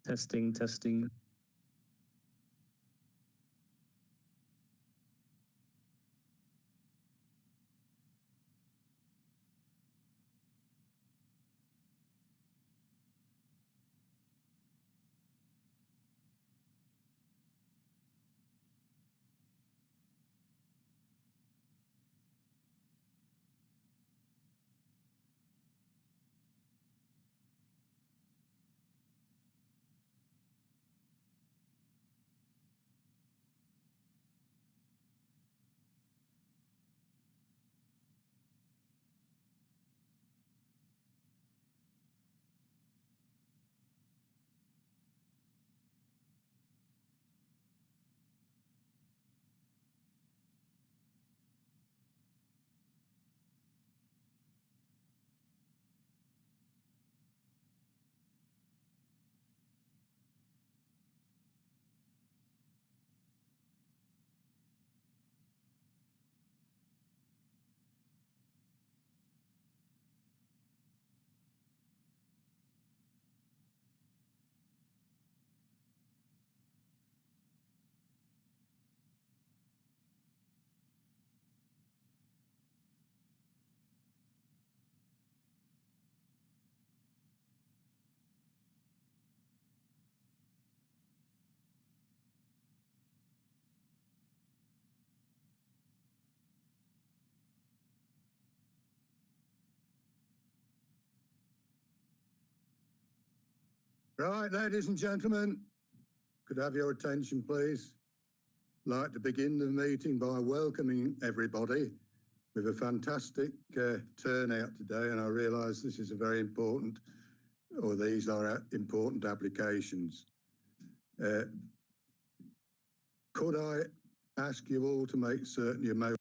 Testing, testing. Right, ladies and gentlemen, could I have your attention, please? I'd like to begin the meeting by welcoming everybody. We have a fantastic turnout today, and I realise this is a very important, or these are important applications. Could I ask you all to make certain your mobile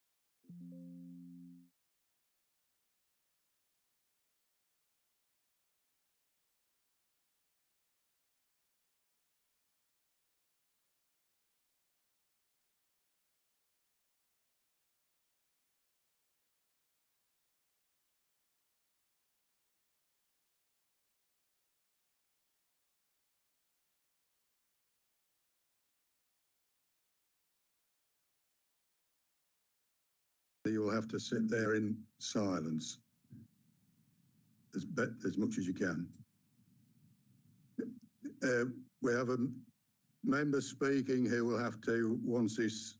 you will have to sit there in silence as much as you can. We have a member speaking who will have to, once he's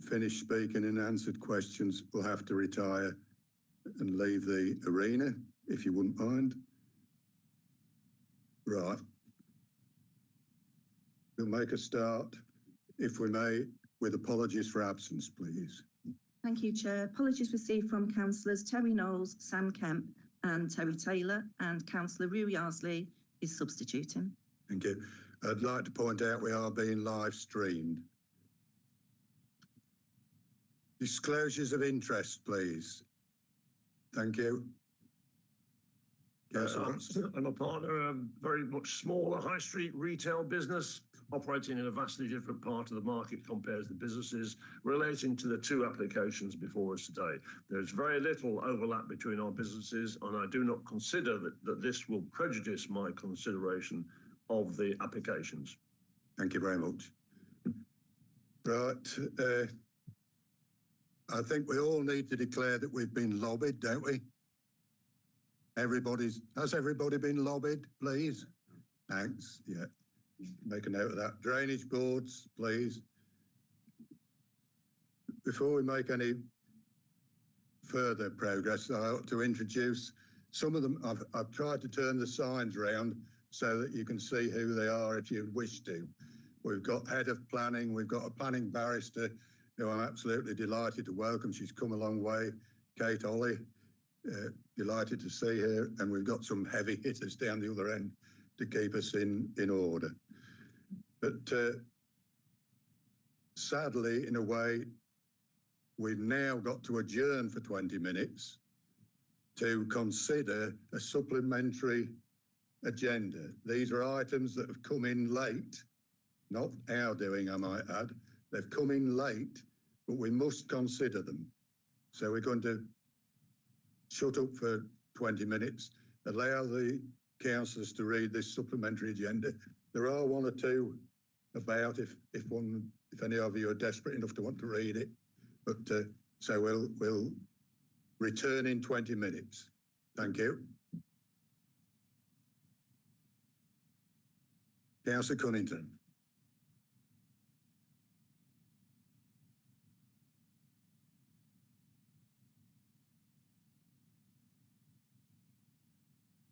finished speaking and answered questions, will have to retire and leave the arena, if you wouldn't mind. Right. We'll make a start, if we may, with apologies for absence, please. Thank you, Chair. Apologies received from Councillors Terry Knowles, Sam Kemp and Terry Taylor, and Councillor Rue Yarsley is substituting. Thank you. I'd like to point out we are being live streamed. Disclosures of interest, please. Thank you. I'm a partner of a very much smaller high street retail business operating in a vastly different part of the market compared to the businesses relating to the two applications before us today. There's very little overlap between our businesses, and I do not consider that this will prejudice my consideration of the applications. Thank you very much. Right. I think we all need to declare that we've been lobbied, don't we? Has everybody been lobbied, please? Thanks, yeah. Make a note of that. Drainage boards, please. Before we make any further progress, I ought to introduce some of them. I've tried to turn the signs around so that you can see who they are if you wish to. We've got head of planning, we've got a planning barrister who I'm absolutely delighted to welcome. She's come a long way, Kate Ollie. Delighted to see her, and we've got some heavy hitters down the other end to keep us in order. But sadly, in a way, we've now got to adjourn for 20 minutes to consider a supplementary agenda. These are items that have come in late, not our doing, I might add. They've come in late, but we must consider them. So we're going to shut up for 20 minutes, allow the councillors to read this supplementary agenda, There are one or two about if any of you are desperate enough to want to read it. But so we'll return in 20 minutes. Thank you. Councillor Cunnington.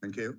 Thank you.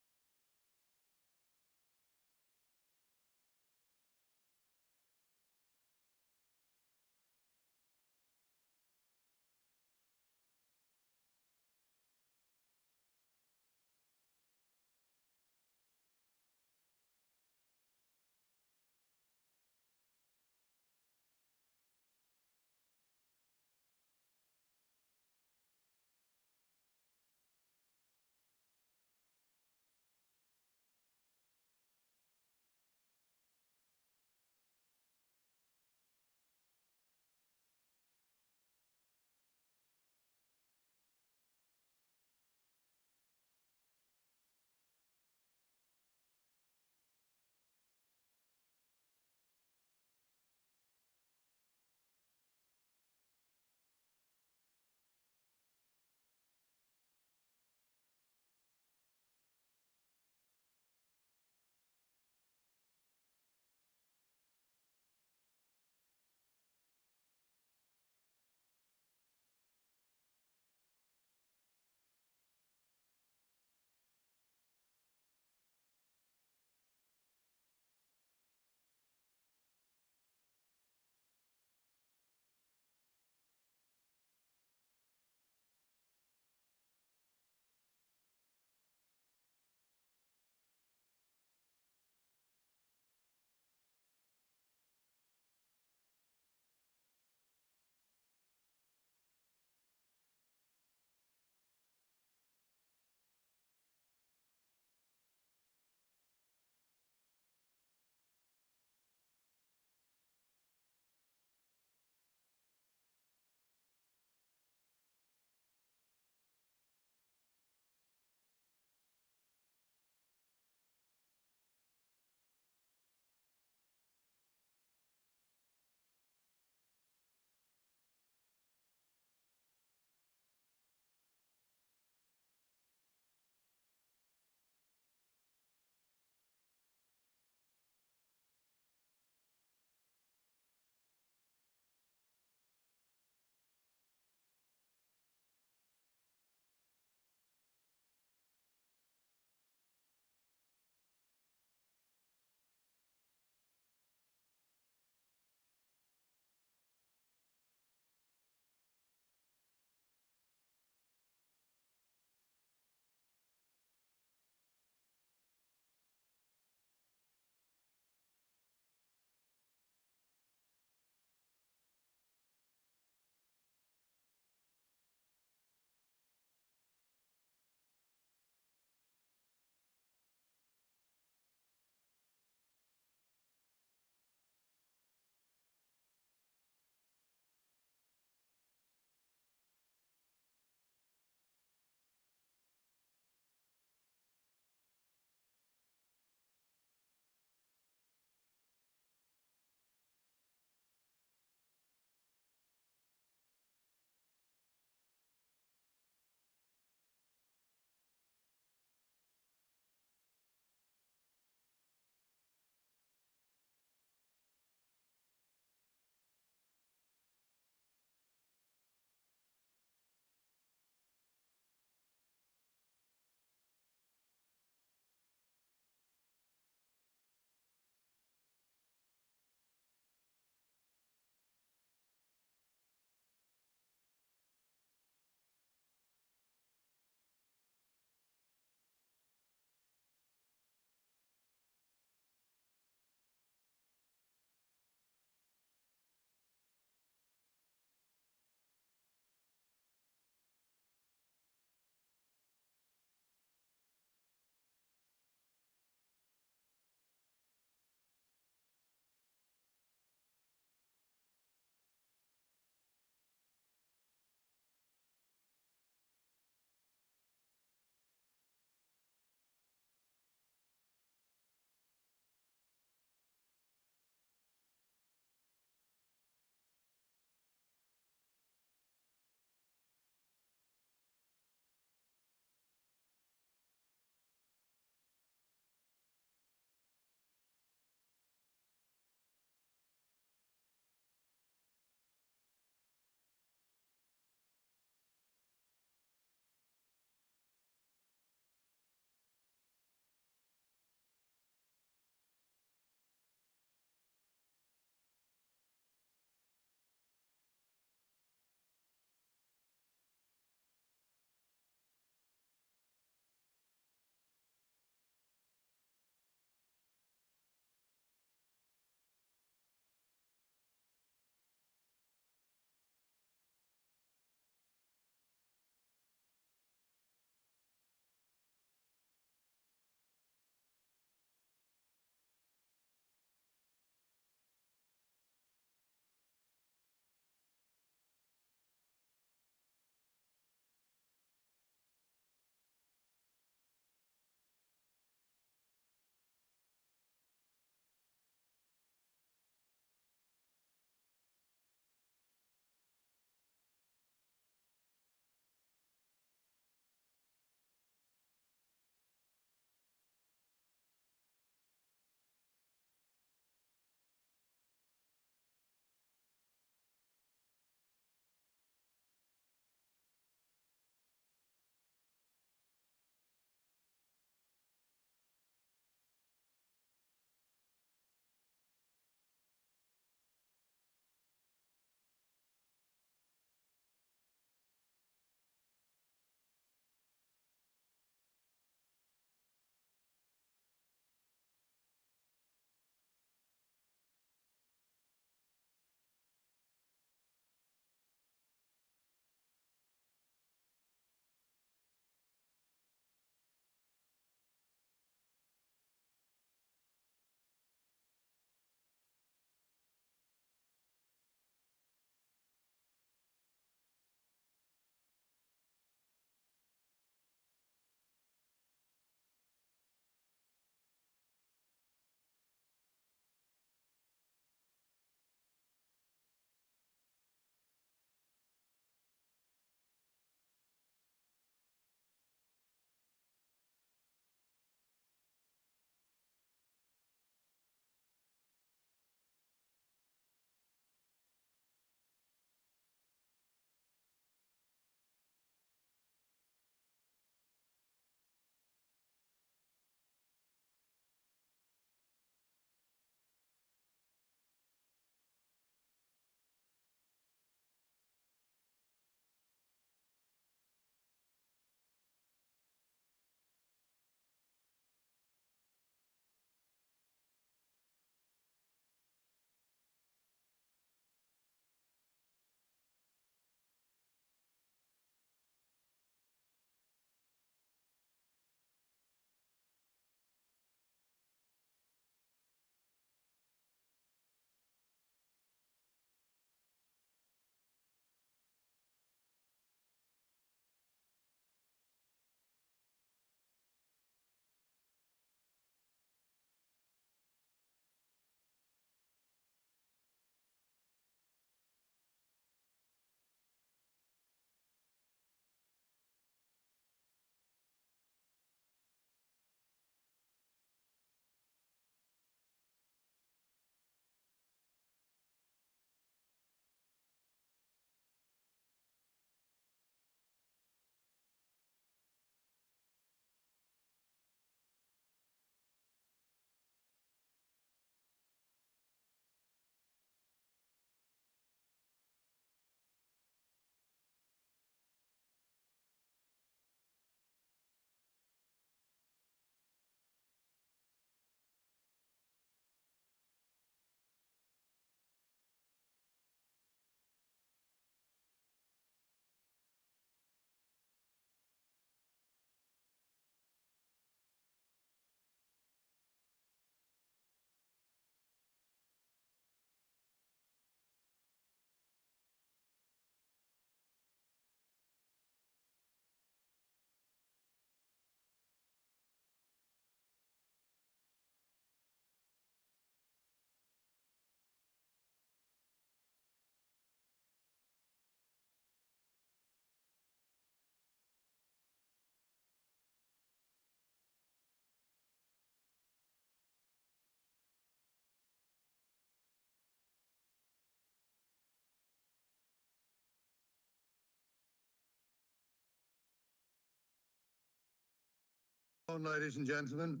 on, ladies and gentlemen.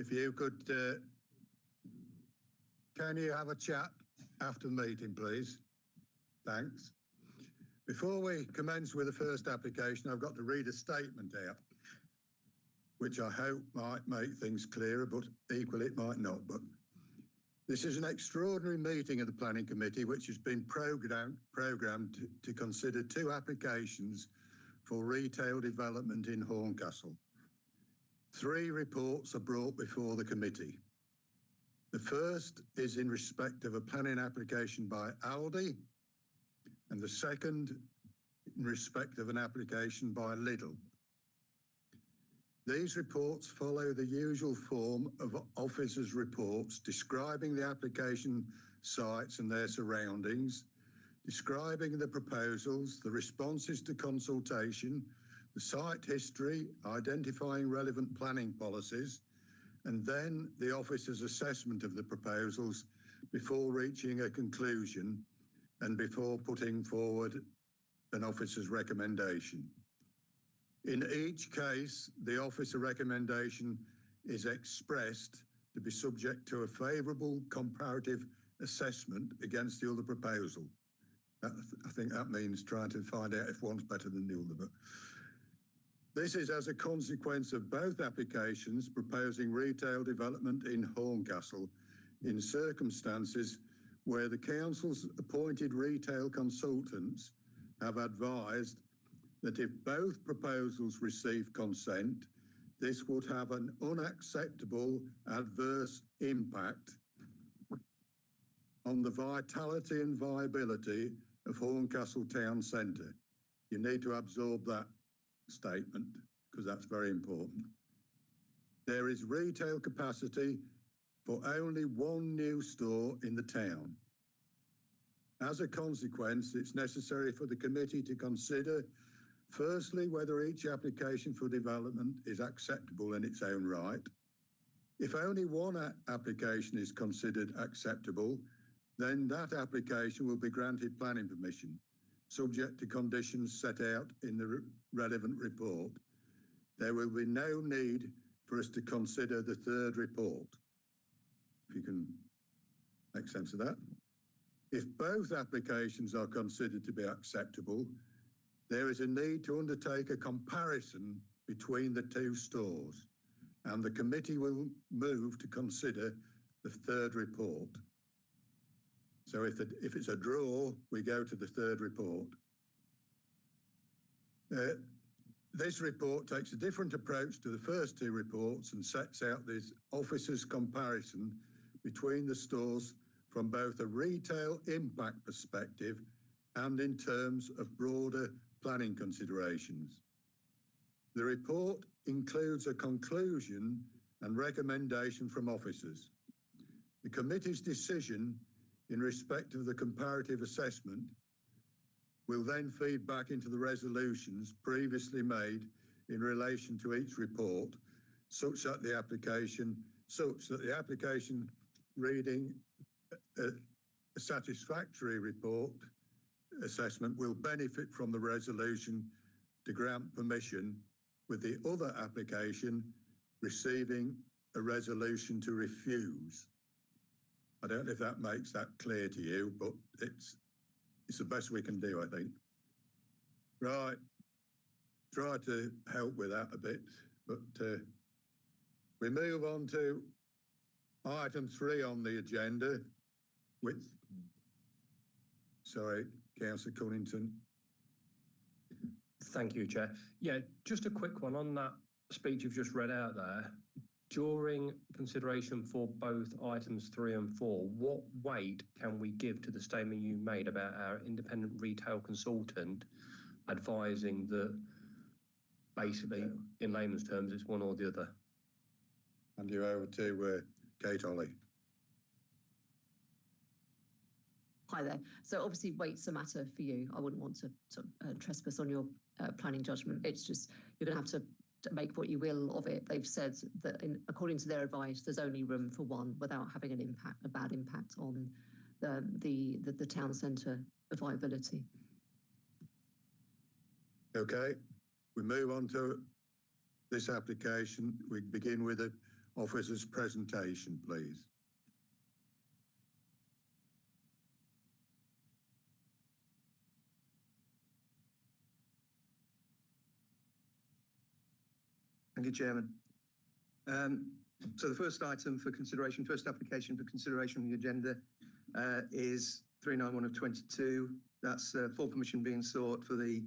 If you could, can you have a chat after the meeting, please? Thanks. Before we commence with the first application, I've got to read a statement out, which I hope might make things clearer, but equally it might not. But this is an extraordinary meeting of the Planning Committee, which has been programmed to consider 2 applications for retail development in Horncastle. 3 reports are brought before the committee. The first is in respect of a planning application by Aldi, and the second in respect of an application by Lidl. These reports follow the usual form of officers' reports describing the application sites and their surroundings, describing the proposals, the responses to consultation, the site history, identifying relevant planning policies, and then the officer's assessment of the proposals before reaching a conclusion and before putting forward an officer's recommendation. In each case, the officer recommendation is expressed to be subject to a favourable comparative assessment against the other proposal. I think that means trying to find out if one's better than the other. But this is as a consequence of both applications proposing retail development in Horncastle in circumstances where the council's appointed retail consultants have advised that if both proposals receive consent, this would have an unacceptable adverse impact on the vitality and viability of Horncastle Town Centre. You need to absorb that statement because that's very important. There is retail capacity for only 1 new store in the town. As a consequence, it's necessary for the committee to consider firstly, whether each application for development is acceptable in its own right. If only one application is considered acceptable, then that application will be granted planning permission, subject to conditions set out in the relevant report. There will be no need for us to consider the 3rd report. If you can make sense of that. If both applications are considered to be acceptable, there is a need to undertake a comparison between the 2 stores, and the committee will move to consider the 3rd report. So if it's a draw, we go to the 3rd report. This report takes a different approach to the first 2 reports and sets out this officer's comparison between the stores from both a retail impact perspective and in terms of broader planning considerations. The report includes a conclusion and recommendation from officers. The committee's decision in respect of the comparative assessment will then feed back into the resolutions previously made in relation to each report, such that the application reading a satisfactory report assessment will benefit from the resolution to grant permission, with the other application receiving a resolution to refuse. I don't know if that makes that clear to you, but it's the best we can do, I think. Right, try to help with that a bit, but we move on to item 3 on the agenda with, sorry, Councillor Cunnington. Thank you, Chair. Yeah, just a quick one on that speech you've just read out there. During consideration for both items 3 and 4, what weight can we give to the statement you made about our independent retail consultant advising that basically, in layman's terms, it's one or the other? Hand you over to Kate Ollie. Hi there. So obviously weight's a matter for you. I wouldn't want to trespass on your planning judgment. It's just you're going to have to make what you will of it. They've said that according to their advice, there's only room for 1 without having a bad impact on the town centre viability. Okay, we move on to this application. We begin with the officer's presentation, please. Thank you, Chairman. So the first item for consideration, first application for consideration on the agenda is 391 of 22. That's full permission being sought for the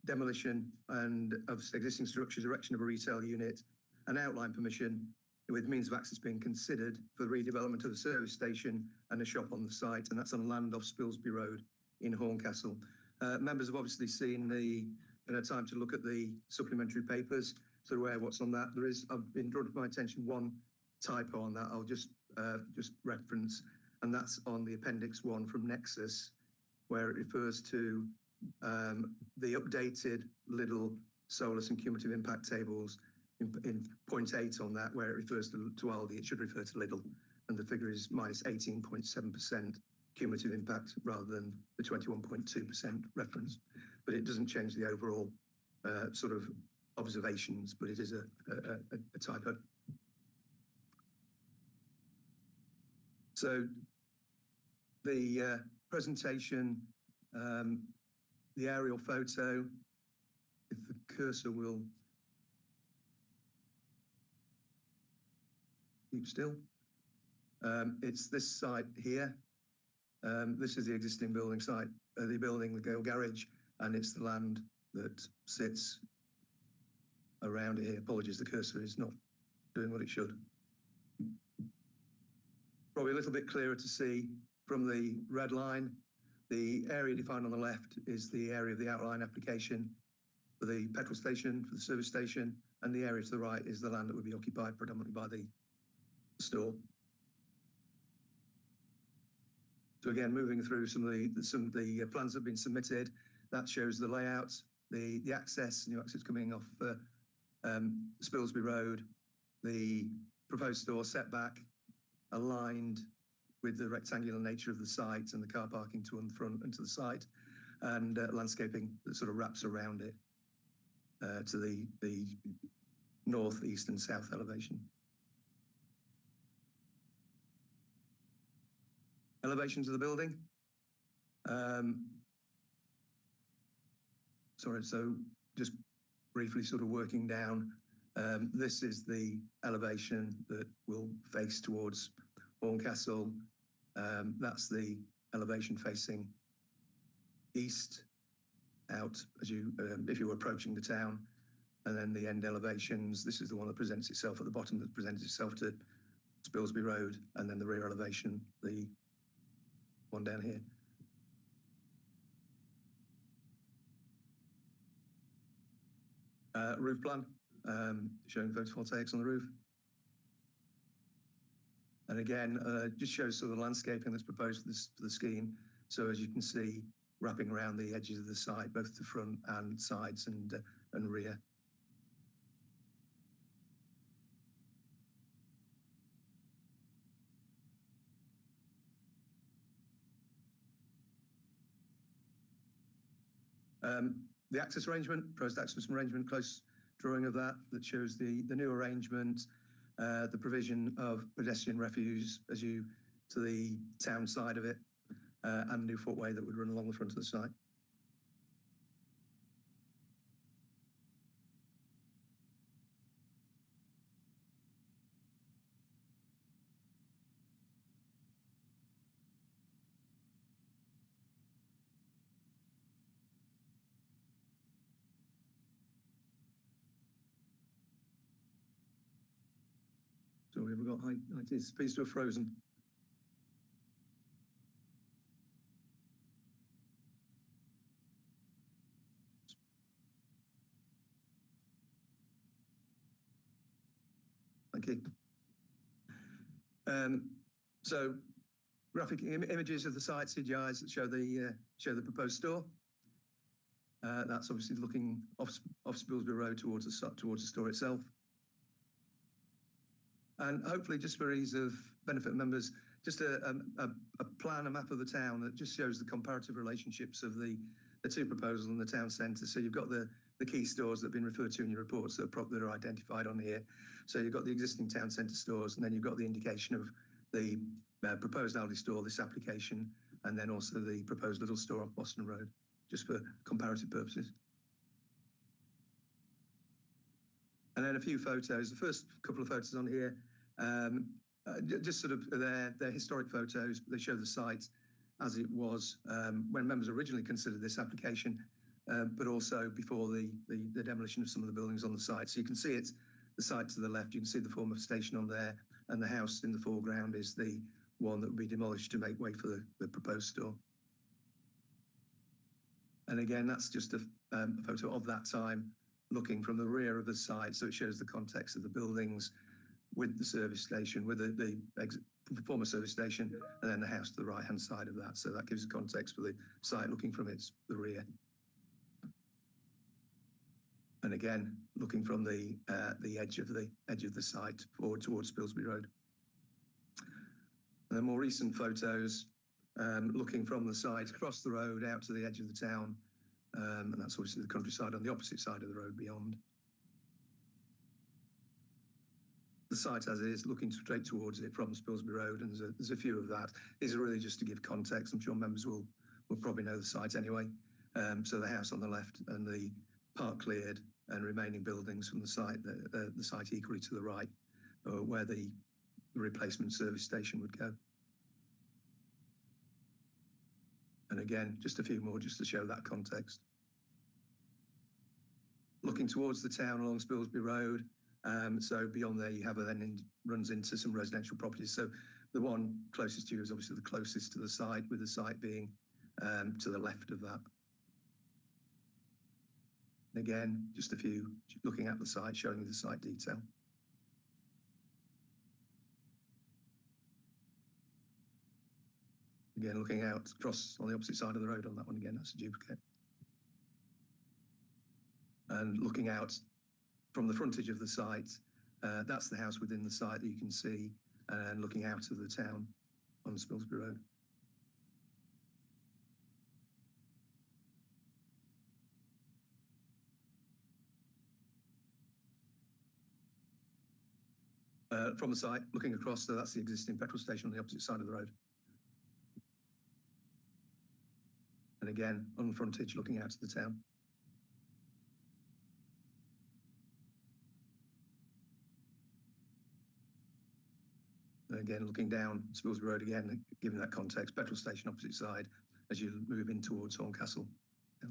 demolition and of existing structures, erection of a retail unit, and outline permission with means of access being considered for the redevelopment of the service station and a shop on the site, and that's on land off Spilsby Road in Horncastle. Members have obviously seen the time to look at the supplementary papers, so aware of what's on that. I've been drawn to my attention one typo on that. I'll just reference, and that's on the Appendix 1 from Nexus, where it refers to the updated Lidl solus and cumulative impact tables in point 8 on that, where it refers to Aldi. It should refer to Lidl, and the figure is minus 18.7% cumulative impact rather than the 21.2% reference. But it doesn't change the overall sort of observations, but it is a typo. So the presentation, the aerial photo, if the cursor will keep still, it's this site here. This is the existing building site, the building, the Gale Garage, and it's the land that sits around it here. Apologies, the cursor is not doing what it should. Probably a little bit clearer to see from the red line. The area defined on the left is the area of the outline application for the petrol station, for the service station, and the area to the right is the land that would be occupied predominantly by the store. So again, moving through some of the plans that have been submitted, that shows the layout, the access, new access coming off Spilsby Road, the proposed store setback aligned with the rectangular nature of the site and the car parking to the front and to the site, and landscaping that sort of wraps around it to the north, east and south elevation. Elevations of the building. Sorry, so just briefly sort of working down, this is the elevation that will face towards Horncastle. That's the elevation facing east out as you if you were approaching the town, and then the end elevations. This is the one that presents itself at the bottom, that presents itself to Spilsby Road, and then the rear elevation, the one down here. Roof plan, showing photovoltaics on the roof. And again, just shows sort of the landscaping that's proposed for the scheme. So as you can see, wrapping around the edges of the site, both the front and sides and rear. The access arrangement, proposed access arrangement, close drawing of that shows the new arrangement, the provision of pedestrian refuse as you to the town side of it, and a new footway that would run along the front of the site. So we've got it appears to have frozen. Thank you. So graphic images of the site, CGIs that show the proposed store. That's obviously looking off Spilsby Road towards the store itself. And hopefully, just for ease of benefit members, just a plan, a map of the town that just shows the comparative relationships of the two proposals in the town centre. So you've got the the key stores that have been referred to in your reports that are identified on here. So you've got the existing town centre stores, and then you've got the indication of the proposed Aldi store, this application, and then also the proposed little store off Boston Road, just for comparative purposes. And then a few photos. The first couple of photos on here, just sort of they're historic photos. They show the site as it was when members originally considered this application, but also before the demolition of some of the buildings on the site. So you can see it's the site to the left. You can see the former station on there, and the house in the foreground is the one that would be demolished to make way for the proposed store. And again, that's just a photo of that time, looking from the rear of the site. So it shows the context of the buildings with the service station, with the former service station, and then the house to the right-hand side of that. So that gives context for the site looking from the rear. And again, looking from the edge of the site forward towards Spilsby Road. And then more recent photos, looking from the site across the road out to the edge of the town, and that's obviously the countryside on the opposite side of the road beyond. The site as is, looking straight towards it from Spilsby Road, and there's a few of that. These are really just to give context. I'm sure members will probably know the site anyway. So the house on the left and the park cleared and remaining buildings from the site equally to the right, where the replacement service station would go. And again, just a few more just to show that context. Looking towards the town along Spilsby Road, so beyond there you have runs into some residential properties. So the one closest to you is obviously the closest to the site, with the site being to the left of that. And again, just a few looking at the site, showing you the site detail. Again, looking out across on the opposite side of the road on that one again, that's a duplicate. And looking out from the frontage of the site, that's the house within the site that you can see, and looking out of the town on Spilsby Road. From the site, looking across, so that's the existing petrol station on the opposite side of the road. And again, on the frontage, looking out to the town. And again, looking down Spilsby Road again, giving that context, petrol station opposite side as you move in towards Horncastle. Yeah.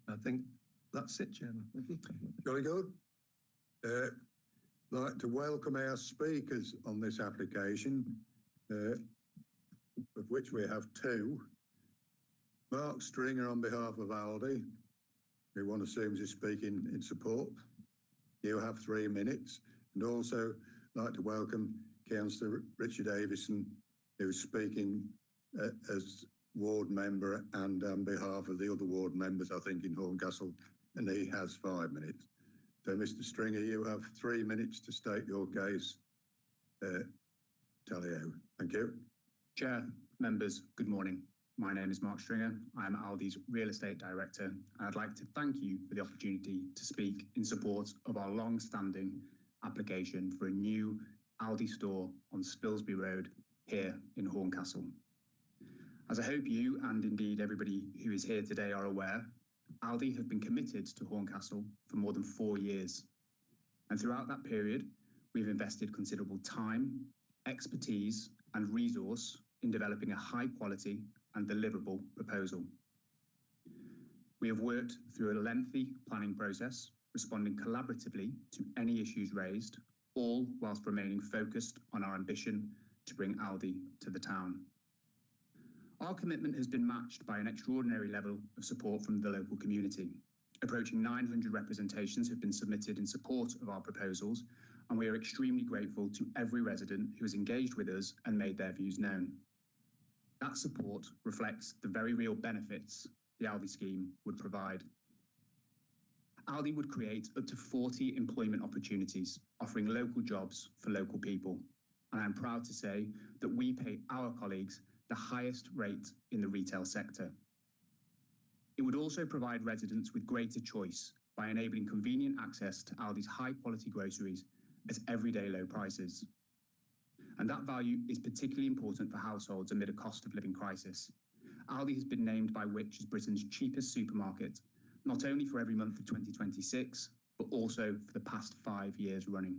I think that's it, Chairman. Very good. I'd like to welcome our speakers on this application, of which we have two. Mark Stringer on behalf of Aldi, who one assumes is speaking in support. You have 3 minutes. And also like to welcome Councillor Richard Davison, who's speaking as ward member and on behalf of the other ward members, I think, in Horncastle, and he has 5 minutes. So, Mr. Stringer, you have 3 minutes to state your case. Tally-ho. Thank you. Chair, members, good morning. My name is Mark Stringer. I am Aldi's Real Estate Director, and I'd like to thank you for the opportunity to speak in support of our long-standing application for a new Aldi store on Spilsby Road here in Horncastle. As I hope you and indeed everybody who is here today are aware, Aldi have been committed to Horncastle for more than 4 years. And throughout that period, we've invested considerable time, expertise and resource in developing a high quality and deliverable proposal. We have worked through a lengthy planning process, responding collaboratively to any issues raised, all whilst remaining focused on our ambition to bring Aldi to the town. Our commitment has been matched by an extraordinary level of support from the local community. Approaching 900 representations have been submitted in support of our proposals, and we are extremely grateful to every resident who has engaged with us and made their views known. That support reflects the very real benefits the Aldi scheme would provide. Aldi would create up to 40 employment opportunities, offering local jobs for local people. and I'm proud to say that we pay our colleagues the highest rate in the retail sector. It would also provide residents with greater choice by enabling convenient access to Aldi's high-quality groceries at everyday low prices. And that value is particularly important for households amid a cost of living crisis. Aldi has been named by Which as Britain's cheapest supermarket, not only for every month of 2026, but also for the past 5 years running.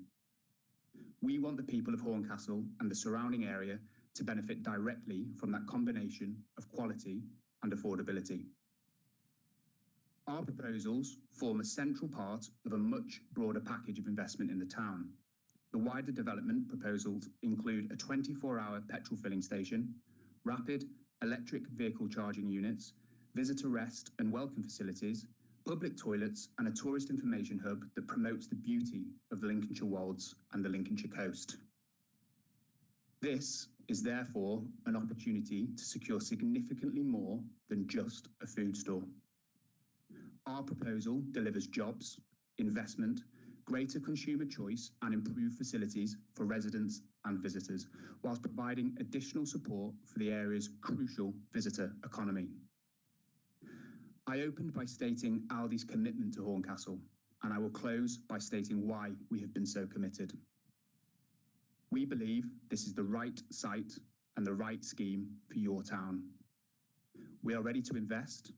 We want the people of Horncastle and the surrounding area to benefit directly from that combination of quality and affordability. Our proposals form a central part of a much broader package of investment in the town. The wider development proposals include a 24-hour petrol filling station, rapid electric vehicle charging units, visitor rest and welcome facilities, public toilets, and a tourist information hub that promotes the beauty of the Lincolnshire Wolds and the Lincolnshire coast. This is therefore an opportunity to secure significantly more than just a food store. Our proposal delivers jobs, investment, greater consumer choice, and improved facilities for residents and visitors, whilst providing additional support for the area's crucial visitor economy. I opened by stating Aldi's commitment to Horncastle, and I will close by stating why we have been so committed. We believe this is the right site and the right scheme for your town. We are ready to invest,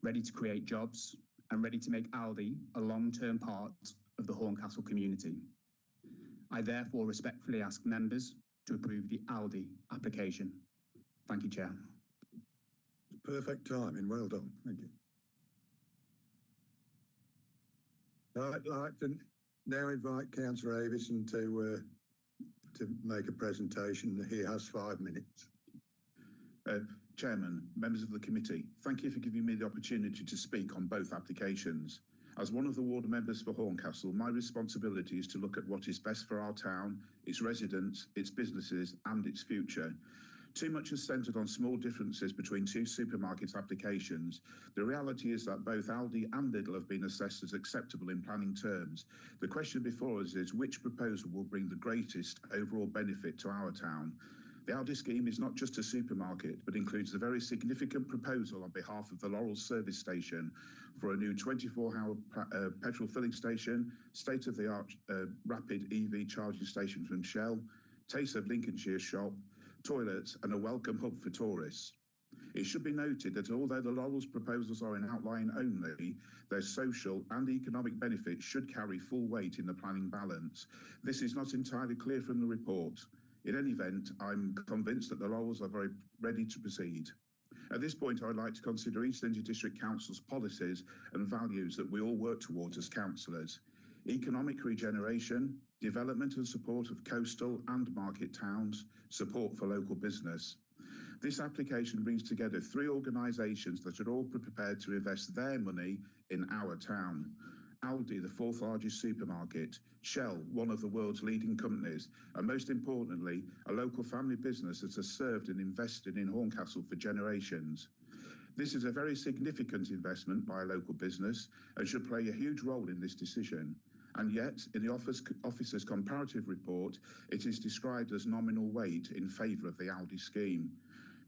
ready to create jobs, and ready to make Aldi a long-term part of the Horncastle community. I therefore respectfully ask members to approve the Aldi application. Thank you, Chair. Perfect timing, well done, thank you. I'd like to now invite Councillor Avison to make a presentation. He has 5 minutes. Chairman, members of the committee, thank you for giving me the opportunity to speak on both applications. As one of the ward members for Horncastle, my responsibility is to look at what is best for our town, its residents, its businesses and its future. Too much is centred on small differences between two supermarket applications. The reality is that both Aldi and Lidl have been assessed as acceptable in planning terms. The question before us is which proposal will bring the greatest overall benefit to our town. The Aldi scheme is not just a supermarket, but includes the very significant proposal on behalf of the Laurels service station for a new 24-hour petrol filling station, state-of-the-art rapid EV charging station from Shell, Taste of Lincolnshire shop, toilets and a welcome hub for tourists. It should be noted that although the Laurels proposals are in outline only, their social and economic benefits should carry full weight in the planning balance. This is not entirely clear from the report. In any event, I'm convinced that the Laurels are very ready to proceed. At this point, I would like to consider East Anglia District Council's policies and values that we all work towards as councillors. Economic regeneration, development and support of coastal and market towns, support for local business. This application brings together 3 organisations that are all prepared to invest their money in our town. Aldi, the 4th largest supermarket, Shell, one of the world's leading companies, and most importantly, a local family business that has served and invested in Horncastle for generations. This is a very significant investment by a local business and should play a huge role in this decision. And yet, in the officer's comparative report, it is described as nominal weight in favour of the Aldi scheme.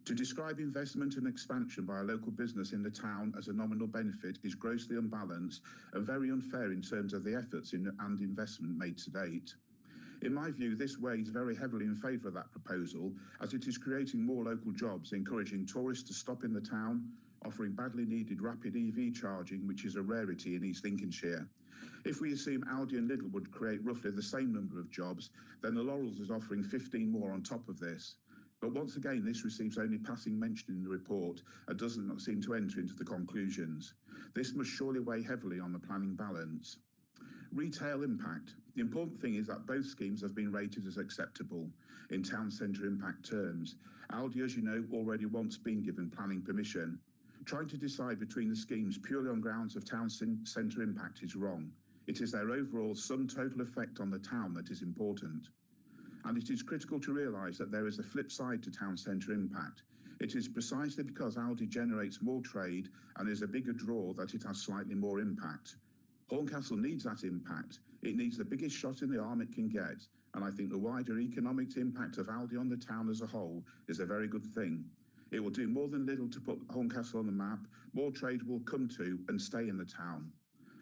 To describe investment and expansion by a local business in the town as a nominal benefit is grossly unbalanced and very unfair in terms of the efforts and investment made to date. In my view, this weighs very heavily in favour of that proposal, as it is creating more local jobs, encouraging tourists to stop in the town, offering badly needed rapid EV charging, which is a rarity in East Lincolnshire. If we assume Aldi and Lidl would create roughly the same number of jobs, then the Laurels is offering 15 more on top of this. But once again, this receives only passing mention in the report and does not seem to enter into the conclusions. This must surely weigh heavily on the planning balance. Retail impact. The important thing is that both schemes have been rated as acceptable in town centre impact terms. Aldi, as you know, already once been given planning permission. Trying to decide between the schemes purely on grounds of town centre impact is wrong. It is their overall sum total effect on the town that is important. And it is critical to realise that there is a flip side to town centre impact. It is precisely because Aldi generates more trade and is a bigger draw that it has slightly more impact. Horncastle needs that impact. It needs the biggest shot in the arm it can get, And I think the wider economic impact of Aldi on the town as a whole is a very good thing. It will do more than little to put Horncastle on the map. More trade will come to and stay in the town.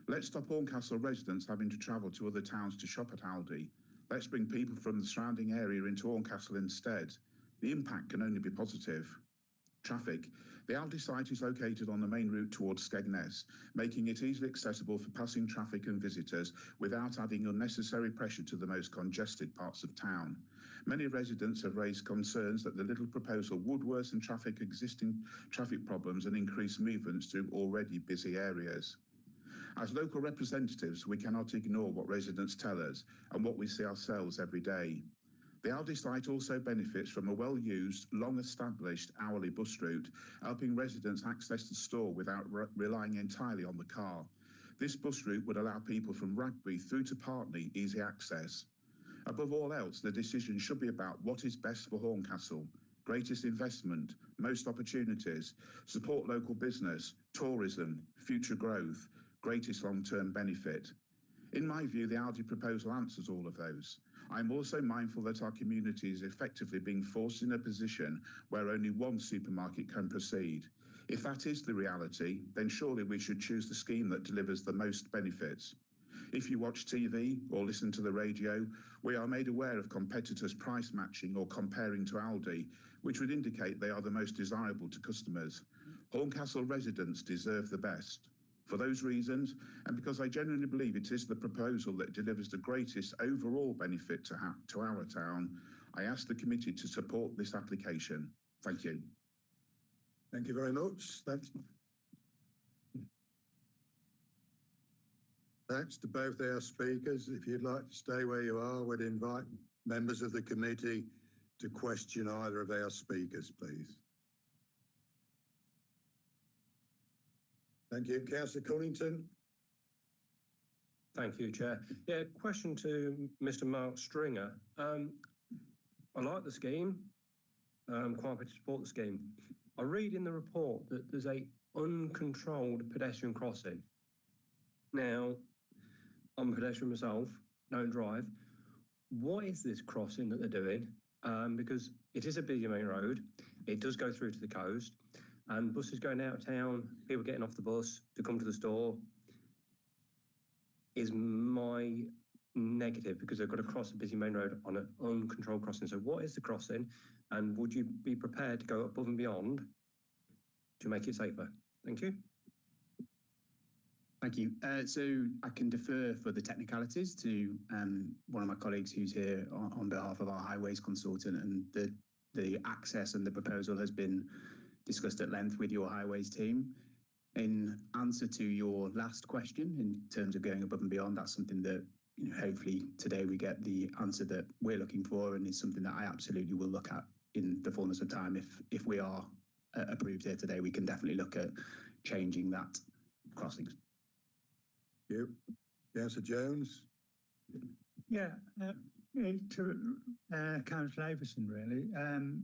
Let's stop Horncastle residents having to travel to other towns to shop at Aldi. Let's bring people from the surrounding area into Horncastle instead. The impact can only be positive. Traffic. The Aldi site is located on the main route towards Skegness, making it easily accessible for passing traffic and visitors without adding unnecessary pressure to the most congested parts of town. Many residents have raised concerns that the Lidl proposal would worsen existing traffic problems and increase movements through already busy areas. As local representatives, we cannot ignore what residents tell us and what we see ourselves every day. The Aldi site also benefits from a well-used, long-established hourly bus route, helping residents access the store without relying entirely on the car. This bus route would allow people from Rugby through to Partney easy access. Above all else, the decision should be about what is best for Horncastle: greatest investment, most opportunities, support local business, tourism, future growth, greatest long-term benefit. In my view, the Aldi proposal answers all of those. I'm also mindful that our community is effectively being forced in a position where only one supermarket can proceed. If that is the reality, then surely we should choose the scheme that delivers the most benefits. If you watch TV or listen to the radio, we are made aware of competitors price matching or comparing to Aldi, which would indicate they are the most desirable to customers. Horncastle residents deserve the best. For those reasons, and because I genuinely believe it is the proposal that delivers the greatest overall benefit to our town, I ask the committee to support this application. Thank you. Thank you very much. Thanks to both our speakers. If you'd like to stay where you are, we'd invite members of the committee to question either of our speakers, please. Thank you. Councillor Cunnington. Thank you, Chair. Yeah, question to Mr. Mark Stringer. I like the scheme. I'm quite happy to support the scheme. I read in the report that there's a uncontrolled pedestrian crossing. Now, I'm a pedestrian myself, don't drive. What is this crossing that they're doing? Because it is a busy main road. It does go through to the coast. And buses going out of town, people getting off the bus to come to the store is my negative, because they've got to cross a busy main road on an uncontrolled crossing. So what is the crossing, and would you be prepared to go above and beyond to make it safer? Thank you. Thank you. So I can defer for the technicalities to one of my colleagues who's here on behalf of our highways consultant, and the access and the proposal has been discussed at length with your highways team. In answer to your last question, in terms of going above and beyond, that's something that, you know, hopefully today we get the answer that we're looking for, and it's something that I absolutely will look at in the fullness of time. If we are approved here today, we can definitely look at changing that crossings. Thank you. Councillor Jones. Yeah, to Councillor Avison, really,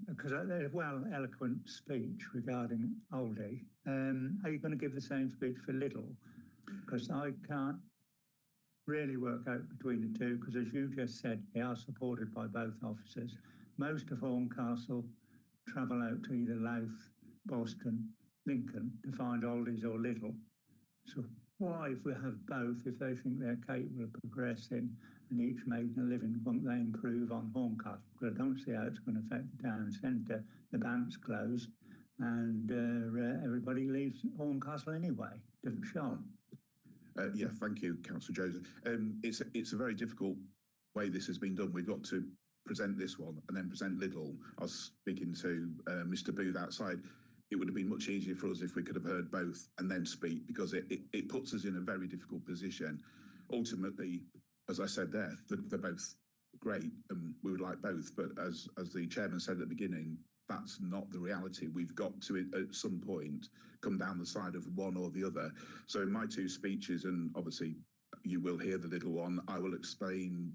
because a well-eloquent speech regarding Aldi. Are you going to give the same speech for Lidl? Because I can't really work out between the two, because as you just said, they are supported by both officers. Most of Horncastle travel out to either Louth, Boston, Lincoln to find Aldi's or Lidl. So why, if we have both, if they think they're capable of progressing and each making a living, won't they improve on Horncastle? Because I don't see how it's going to affect the town centre. The bank's closed and everybody leaves Horncastle anyway to shop. Yeah, thank you, Councillor Joseph. It's a very difficult way this has been done. We've got to present this one and then present Lidl. I was speaking to Mr. Booth outside. It would have been much easier for us if we could have heard both and then speak, because it puts us in a very difficult position. Ultimately, as I said there, they're both great and we would like both, but as the chairman said at the beginning, that's not the reality. We've got to, at some point, come down the side of one or the other. So in my two speeches, and obviously you will hear the Lidl one, I will explain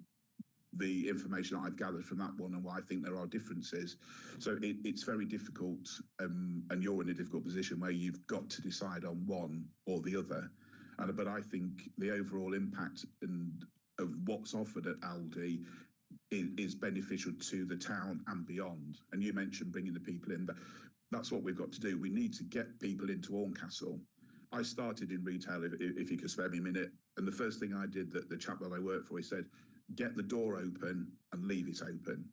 the information I've gathered from that one and why I think there are differences. So it's very difficult, and you're in a difficult position where you've got to decide on one or the other. But I think the overall impact of what's offered at Aldi is beneficial to the town and beyond. And you mentioned bringing the people in. That's what we've got to do. We need to get people into Horncastle. I started in retail, if you could spare me a minute, and the first thing I did, that the chap that I worked for, he said, get the door open and leave it open.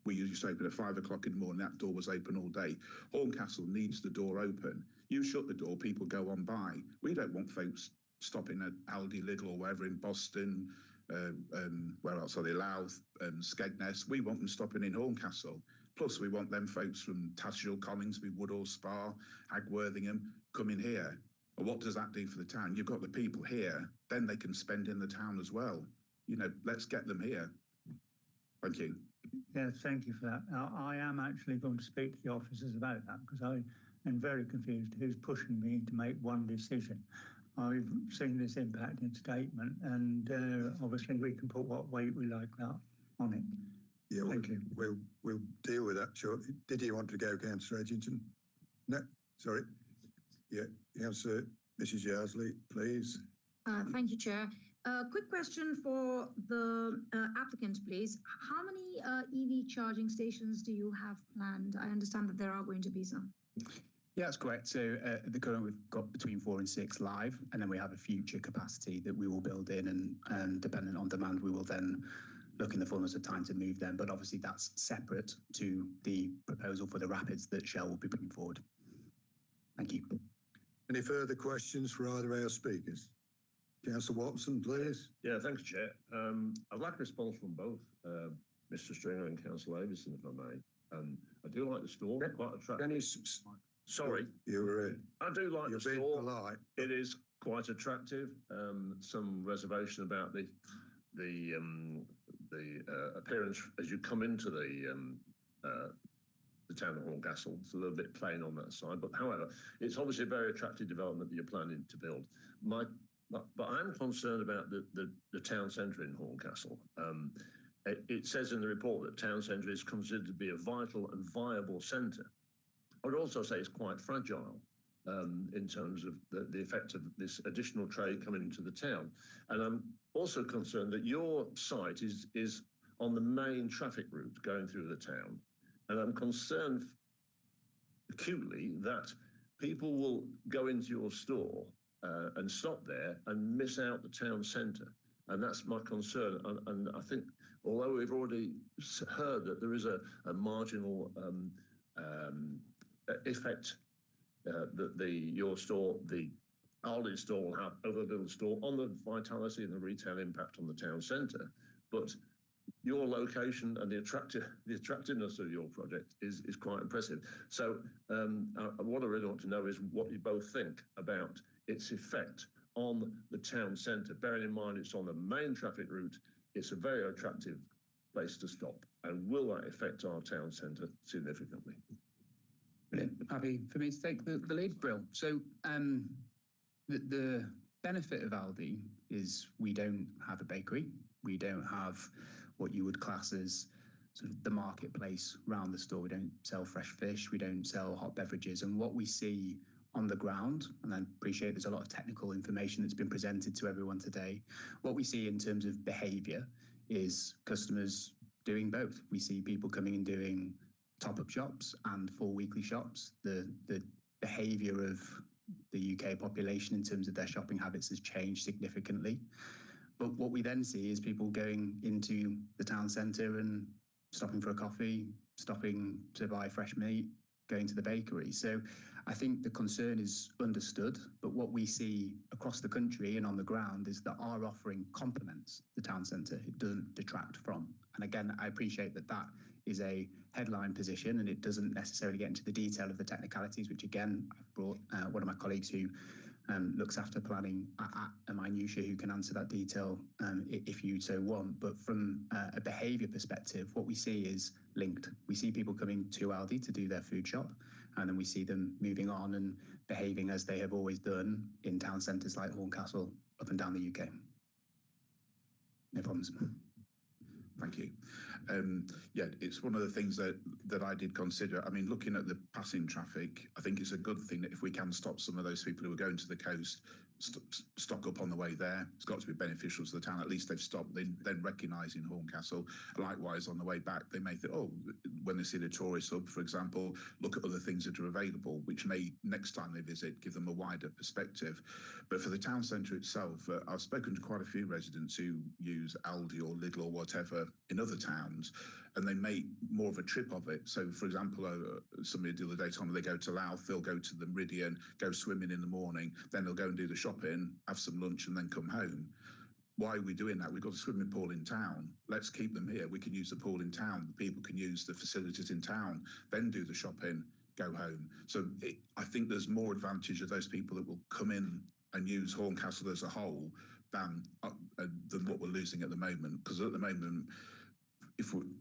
We used to open at 5 o'clock in the morning. That door was open all day. Horncastle needs the door open. You shut the door, people go on by. We don't want folks stopping at Aldi, Lidl, or wherever in Boston. Where else are they? Louth, Skegness. We want them stopping in Horncastle. Plus, we want them folks from Tattershall, Coningsby, Woodall, Spa, Agworthingham coming here. And what does that do for the town? You've got the people here, then they can spend in the town as well. You know, let's get them here. Thank you. Yeah, thank you for that. Now, I am actually going to speak to the officers about that because I am very confused who's pushing me to make one decision. I've seen this impacting statement, and obviously we can put what weight we like that on it. Yeah, Thank you. We'll deal with that shortly. Did you want to go, Councillor Edgington? No, sorry. Yeah, Councillor Mrs. Yardley, please. Thank you, Chair. Quick question for the applicant, please. How many EV charging stations do you have planned? I understand that there are going to be some. Yeah, that's correct. So at the current, we've got between 4 and 6 live, and then we have a future capacity that we will build in, and depending on demand, we will then look in the fullness of time to move them. But obviously, that's separate to the proposal for the rapids that Shell will be bringing forward. Thank you. Any further questions for either of our speakers? Councillor Watson, please. Yeah, thanks, Chair. I'd like a response from both Mr. Stringer and Councillor Avison, if I may. I do like the store, quite attractive. Sorry. You're I do like the being store. polite. It is quite attractive. Some reservation about the appearance as you come into the town of Horncastle. It's a little bit plain on that side, but however, it's obviously a very attractive development that you're planning to build. But I'm concerned about the town centre in Horncastle. It says in the report that town centre is considered to be a vital and viable centre. I would also say it's quite fragile in terms of the effect of this additional trade coming into the town. And I'm also concerned that your site is on the main traffic route going through the town. And I'm concerned acutely that people will go into your store and stop there and miss out the town centre. And that's my concern. And I think, although we've already heard that there is a marginal effect that your store, the Aldi store, will have over the little store on the vitality and the retail impact on the town centre, but your location and the attractiveness of your project is quite impressive. So what I really want to know is what you both think about its effect on the town centre. Bearing in mind it's on the main traffic route, it's a very attractive place to stop. And will that affect our town centre significantly? Brilliant. Happy for me to take the lead, Brill. So the benefit of Aldi is we don't have a bakery. We don't have what you would class as sort of the marketplace around the store. We don't sell fresh fish. We don't sell hot beverages. And what we see on the ground, and I appreciate there's a lot of technical information that's been presented to everyone today, what we see in terms of behaviour is customers doing both. We see people coming and doing top-up shops and full weekly shops. The behaviour of the UK population in terms of their shopping habits has changed significantly. But what we then see is people going into the town centre and stopping for a coffee, stopping to buy fresh meat, going to the bakery. So I think the concern is understood, but what we see across the country and on the ground is that our offering complements the town centre. It doesn't detract from. And again, I appreciate that that is a headline position and it doesn't necessarily get into the detail of the technicalities, which again, I've brought one of my colleagues who looks after planning at a minutiae who can answer that detail if you so want. But from a behaviour perspective, what we see is linked. We see people coming to Aldi to do their food shop, and then we see them moving on and behaving as they have always done in town centres like Horncastle up and down the UK. No problems. Thank you. Yeah, it's one of the things that I did consider. I mean, looking at the passing traffic, I think it's a good thing that if we can stop some of those people who are going to the coast stock up on the way there. It's got to be beneficial to the town. At least they've stopped then recognising Horncastle. Likewise, on the way back, they may think, oh, when they see the tourist hub, for example, look at other things that are available, which may, next time they visit, give them a wider perspective. But for the town centre itself, I've spoken to quite a few residents who use Aldi or Lidl or whatever in other towns, and they make more of a trip of it. So, for example, somebody the other day told me they go to Louth, they'll go to the Meridian, go swimming in the morning, then they'll go and do the shopping, have some lunch, and then come home. Why are we doing that? We've got a swimming pool in town. Let's keep them here. We can use the pool in town. The people can use the facilities in town, then do the shopping, go home. So I think there's more advantage of those people that will come in and use Horncastle as a whole than what we're losing at the moment. Because at the moment,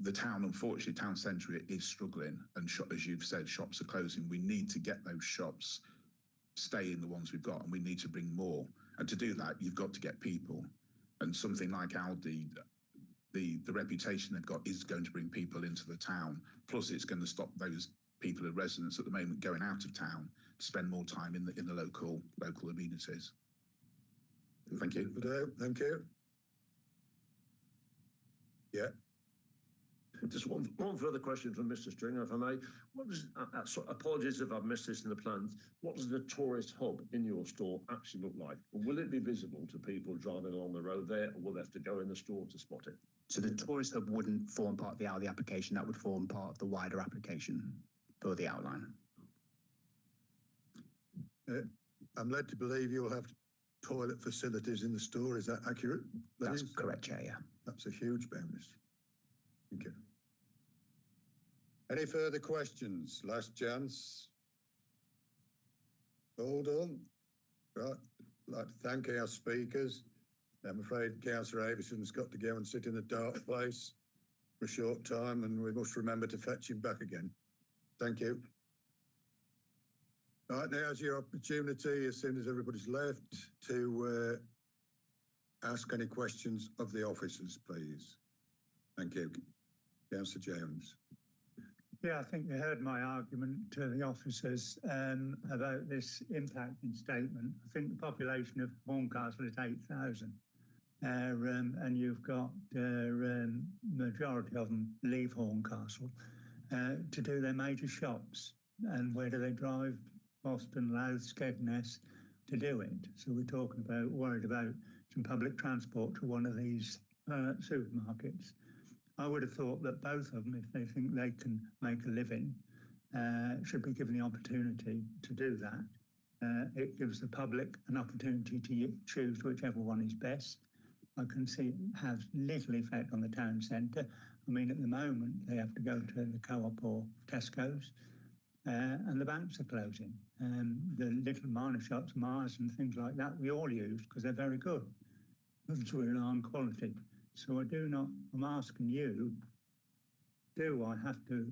the town, unfortunately, town centre is struggling, and as you've said, shops are closing. We need to get those shops stay in the ones we've got, and we need to bring more. And to do that, you've got to get people. And something like Aldi, the reputation they've got is going to bring people into the town. Plus, it's going to stop those people and residents at the moment going out of town to spend more time in the local amenities. Thank you. Thank you. Yeah. Just one further question from Mr. Stringer, if I may. What does, apologies if I've missed this in the plans, what does the tourist hub in your store actually look like? Will it be visible to people driving along the road there, or will they have to go in the store to spot it? So the tourist hub wouldn't form part of the Aldi application, that would form part of the wider application for the outline. I'm led to believe you'll have toilet facilities in the store. Is that accurate? That's correct, Chair, yeah. That's a huge bonus. Thank you. Any further questions? Last chance. All done. Right. I'd like to thank our speakers. I'm afraid Councillor Averson's got to go and sit in a dark place for a short time, and we must remember to fetch him back again. Thank you. Right, now's your opportunity, as soon as everybody's left, to ask any questions of the officers, please. Thank you. Councillor Jones. Yeah, I think you heard my argument to the officers about this impacting statement. I think the population of Horncastle is 8,000, and you've got majority of them leave Horncastle to do their major shops. And where do they drive? Boston, Louth, Skegness to do it. So we're worried about some public transport to one of these supermarkets. I would have thought that both of them, if they think they can make a living, should be given the opportunity to do that. It gives the public an opportunity to choose whichever one is best. I can see it has little effect on the town centre. I mean, at the moment, they have to go to the Co-op or Tesco's, and the banks are closing. The little minor shops, Mars and things like that, we all use because they're very good. Because we rely on quality. So I'm asking you, do I have to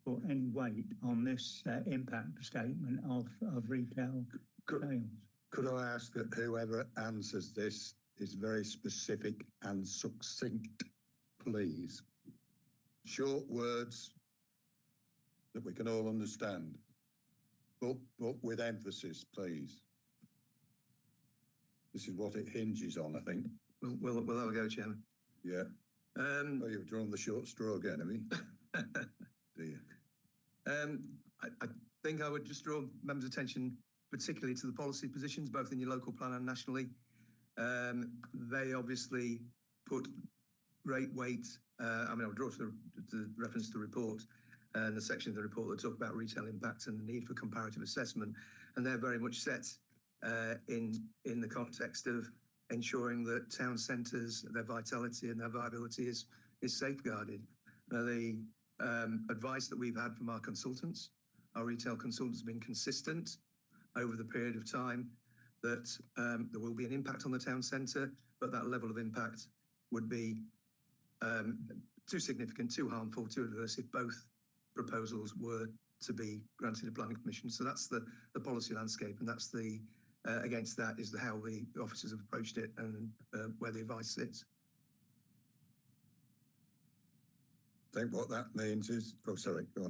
put any weight on this impact statement of retail sales? Could I ask that whoever answers this is very specific and succinct, please? Short words that we can all understand, but with emphasis, please. This is what it hinges on, I think. We'll have a go, Chairman. Yeah. Oh, you've drawn the short straw again, have you? Do you? I think I would just draw members' attention particularly to the policy positions, both in your local plan and nationally. They obviously put great weight. I mean, I'll draw to the reference to the report and the section of the report that talk about retail impact and the need for comparative assessment. And they're very much set in the context of ensuring that town centres, their vitality and their viability is safeguarded. Now, the advice that we've had from our consultants, our retail consultants, have been consistent over the period of time that there will be an impact on the town centre, but that level of impact would be too significant, too harmful, too adverse if both proposals were to be granted a planning permission. So that's the policy landscape, and that's the against that is how the officers have approached it and where the advice sits. I think what that means is, oh, sorry, go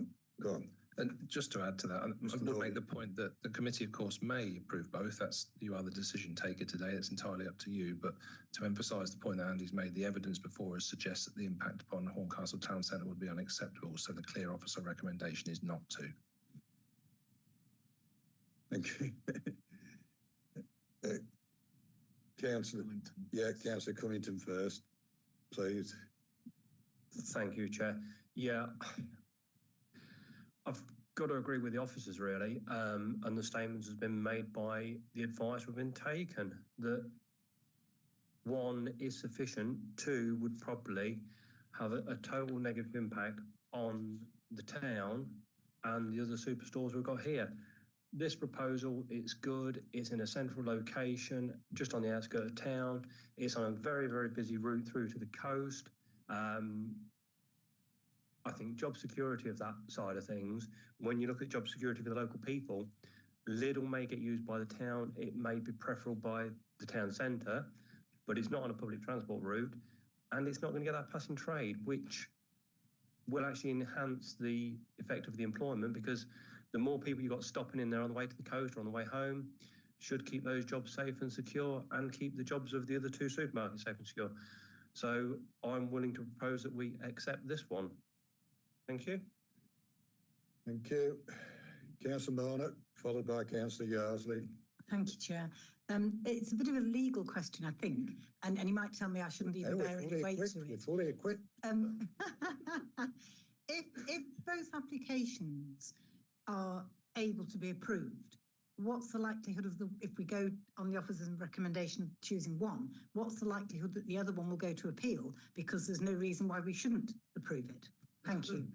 on. And just to add to that, I would make the point that the committee, of course, may approve both. You are the decision taker today. It's entirely up to you. But to emphasise the point that Andy's made, the evidence before us suggests that the impact upon Horncastle Town Centre would be unacceptable. So the clear officer recommendation is not to. Thank you. Councillor Cunnington first, please. Thank you, Chair. Yeah, I've got to agree with the officers really, and the statements has been made by the advice we've been taken that 1 is sufficient, 2 would probably have a total negative impact on the town and the other superstores we've got here. This proposal, it's good, it's in a central location, just on the outskirts of town, it's on a very, very busy route through to the coast. I think job security of that side of things, when you look at job security for the local people, Lidl may get used by the town, it may be preferable by the town centre, but it's not on a public transport route, and it's not going to get that passing trade, which will actually enhance the effect of the employment, because the more people you've got stopping in there on the way to the coast or on the way home should keep those jobs safe and secure and keep the jobs of the other 2 supermarkets safe and secure. So I'm willing to propose that we accept this one. Thank you. Thank you. Councillor Barnett, followed by Councillor Yardley. Thank you, Chair. It's a bit of a legal question, I think, and you might tell me I shouldn't even bear any weight to it. We're fully equipped. If both applications are able to be approved, what's the likelihood of if we go on the officer's recommendation of choosing one, what's the likelihood that the other one will go to appeal? Because there's no reason why we shouldn't approve it. Thank you.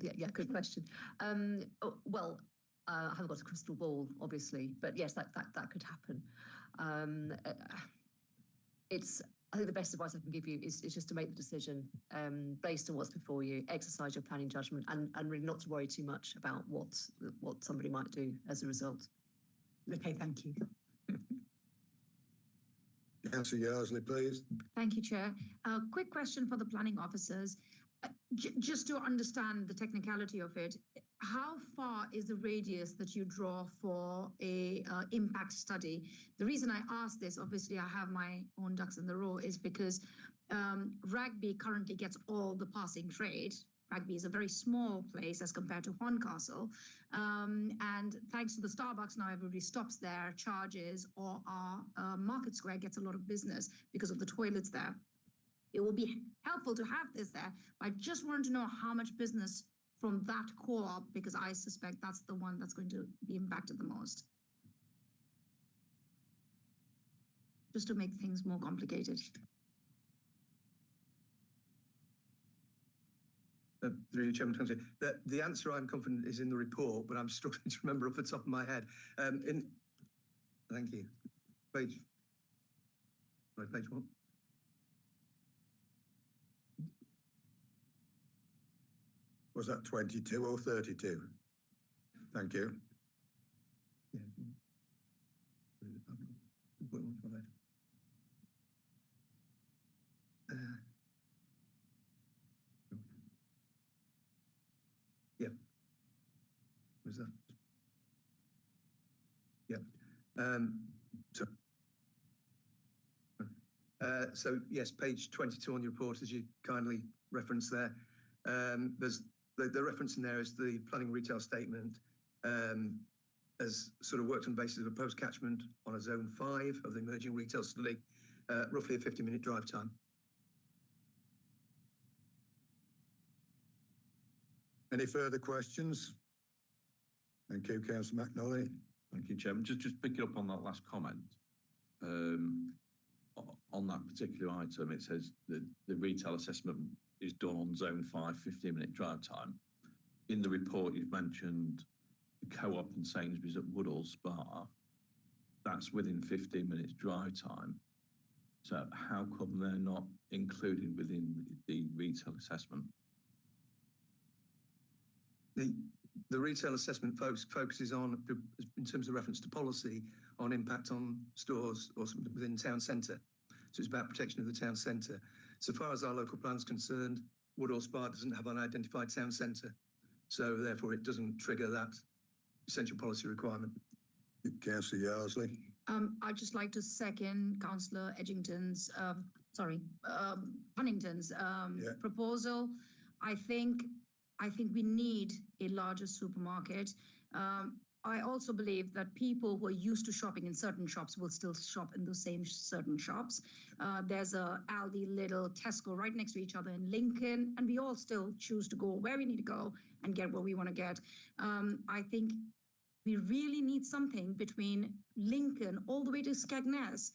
Yeah, good question. Well, I haven't got a crystal ball, obviously, but yes, that could happen. I think the best advice I can give you is just to make the decision based on what's before you, exercise your planning judgment, and really not to worry too much about what somebody might do as a result. Okay, thank you. Councillor Yardley, please. Thank you, Chair. Quick question for the planning officers. Just to understand the technicality of it, how far is the radius that you draw for a impact study? The reason I ask this, obviously I have my own ducks in the row, is because Rugby currently gets all the passing trade. Rugby is a very small place as compared to Horncastle. And thanks to the Starbucks, now everybody stops there, charges, or our Market Square gets a lot of business because of the toilets there. It will be helpful to have this there. I just wanted to know how much business from that co-op, because I suspect that's the one that's going to be impacted the most. Just to make things more complicated. Through you, Chairman, the answer I'm confident is in the report, but I'm struggling to remember off the top of my head. Thank you. Page 1. Was that 22 or 32? Thank you. Yeah. Was that? Yeah. So yes, page 22 on your report, as you kindly referenced there. There's the reference in there is the planning retail statement has sort of worked on the basis of a post catchment on a zone 5 of the emerging retail study, roughly a 50-minute drive time. Any further questions? Thank you, Councillor McNally. Thank you, Chairman. Just picking up on that last comment. On that particular item, it says that the retail assessment is done on zone 5, 15-minute drive time. In the report, you've mentioned the Co-op and Sainsbury's at Woodall Spa. That's within 15 minutes drive time. So how come they're not included within the retail assessment? The retail assessment focuses on, in terms of reference to policy, on impact on stores or within town centre. So it's about protection of the town centre. So far as our local plan is concerned, Woodall Spa doesn't have an identified town centre. So therefore it doesn't trigger that essential policy requirement. Councillor Yardley. I'd just like to second Councillor Huntington's proposal. I think we need a larger supermarket. I also believe that people who are used to shopping in certain shops will still shop in those same certain shops. There's a Aldi, Lidl, Tesco right next to each other in Lincoln, and we all still choose to go where we need to go and get what we want to get. I think we really need something between Lincoln all the way to Skegness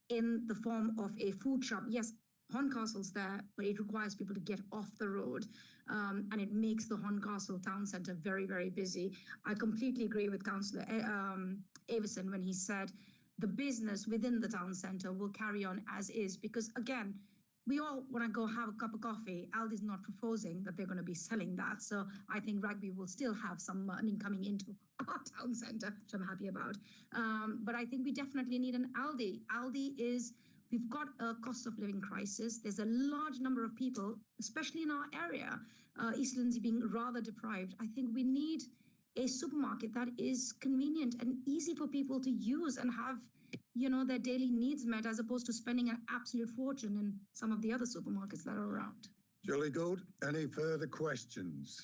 in the form of a food shop. Yes, Horncastle's there, but it requires people to get off the road, and it makes the Horncastle town centre very, very busy. I completely agree with Councillor Avison when he said the business within the town centre will carry on as is, because again, we all want to go have a cup of coffee. Aldi's not proposing that they're going to be selling that. So I think Rugby will still have some money coming into our town centre, which I'm happy about. But I think we definitely need an Aldi. We've got a cost of living crisis. There's a large number of people, especially in our area, East Lindsey being rather deprived. I think we need a supermarket that is convenient and easy for people to use and have, their daily needs met, as opposed to spending an absolute fortune in some of the other supermarkets that are around. Jolly good. Any further questions?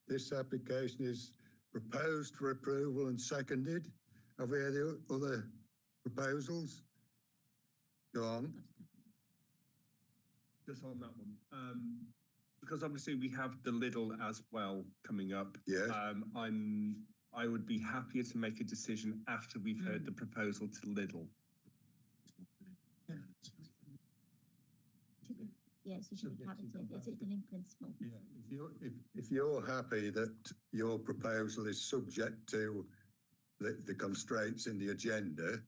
This application is proposed for approval and seconded. Have we any other proposals? Go on. Just on that one, because obviously we have the Lidl as well coming up. Yes. I would be happier to make a decision after we've heard the proposal to Lidl. Yes, you should have it. It's written in principle. Yeah. If you're happy that your proposal is subject to the constraints in the agenda,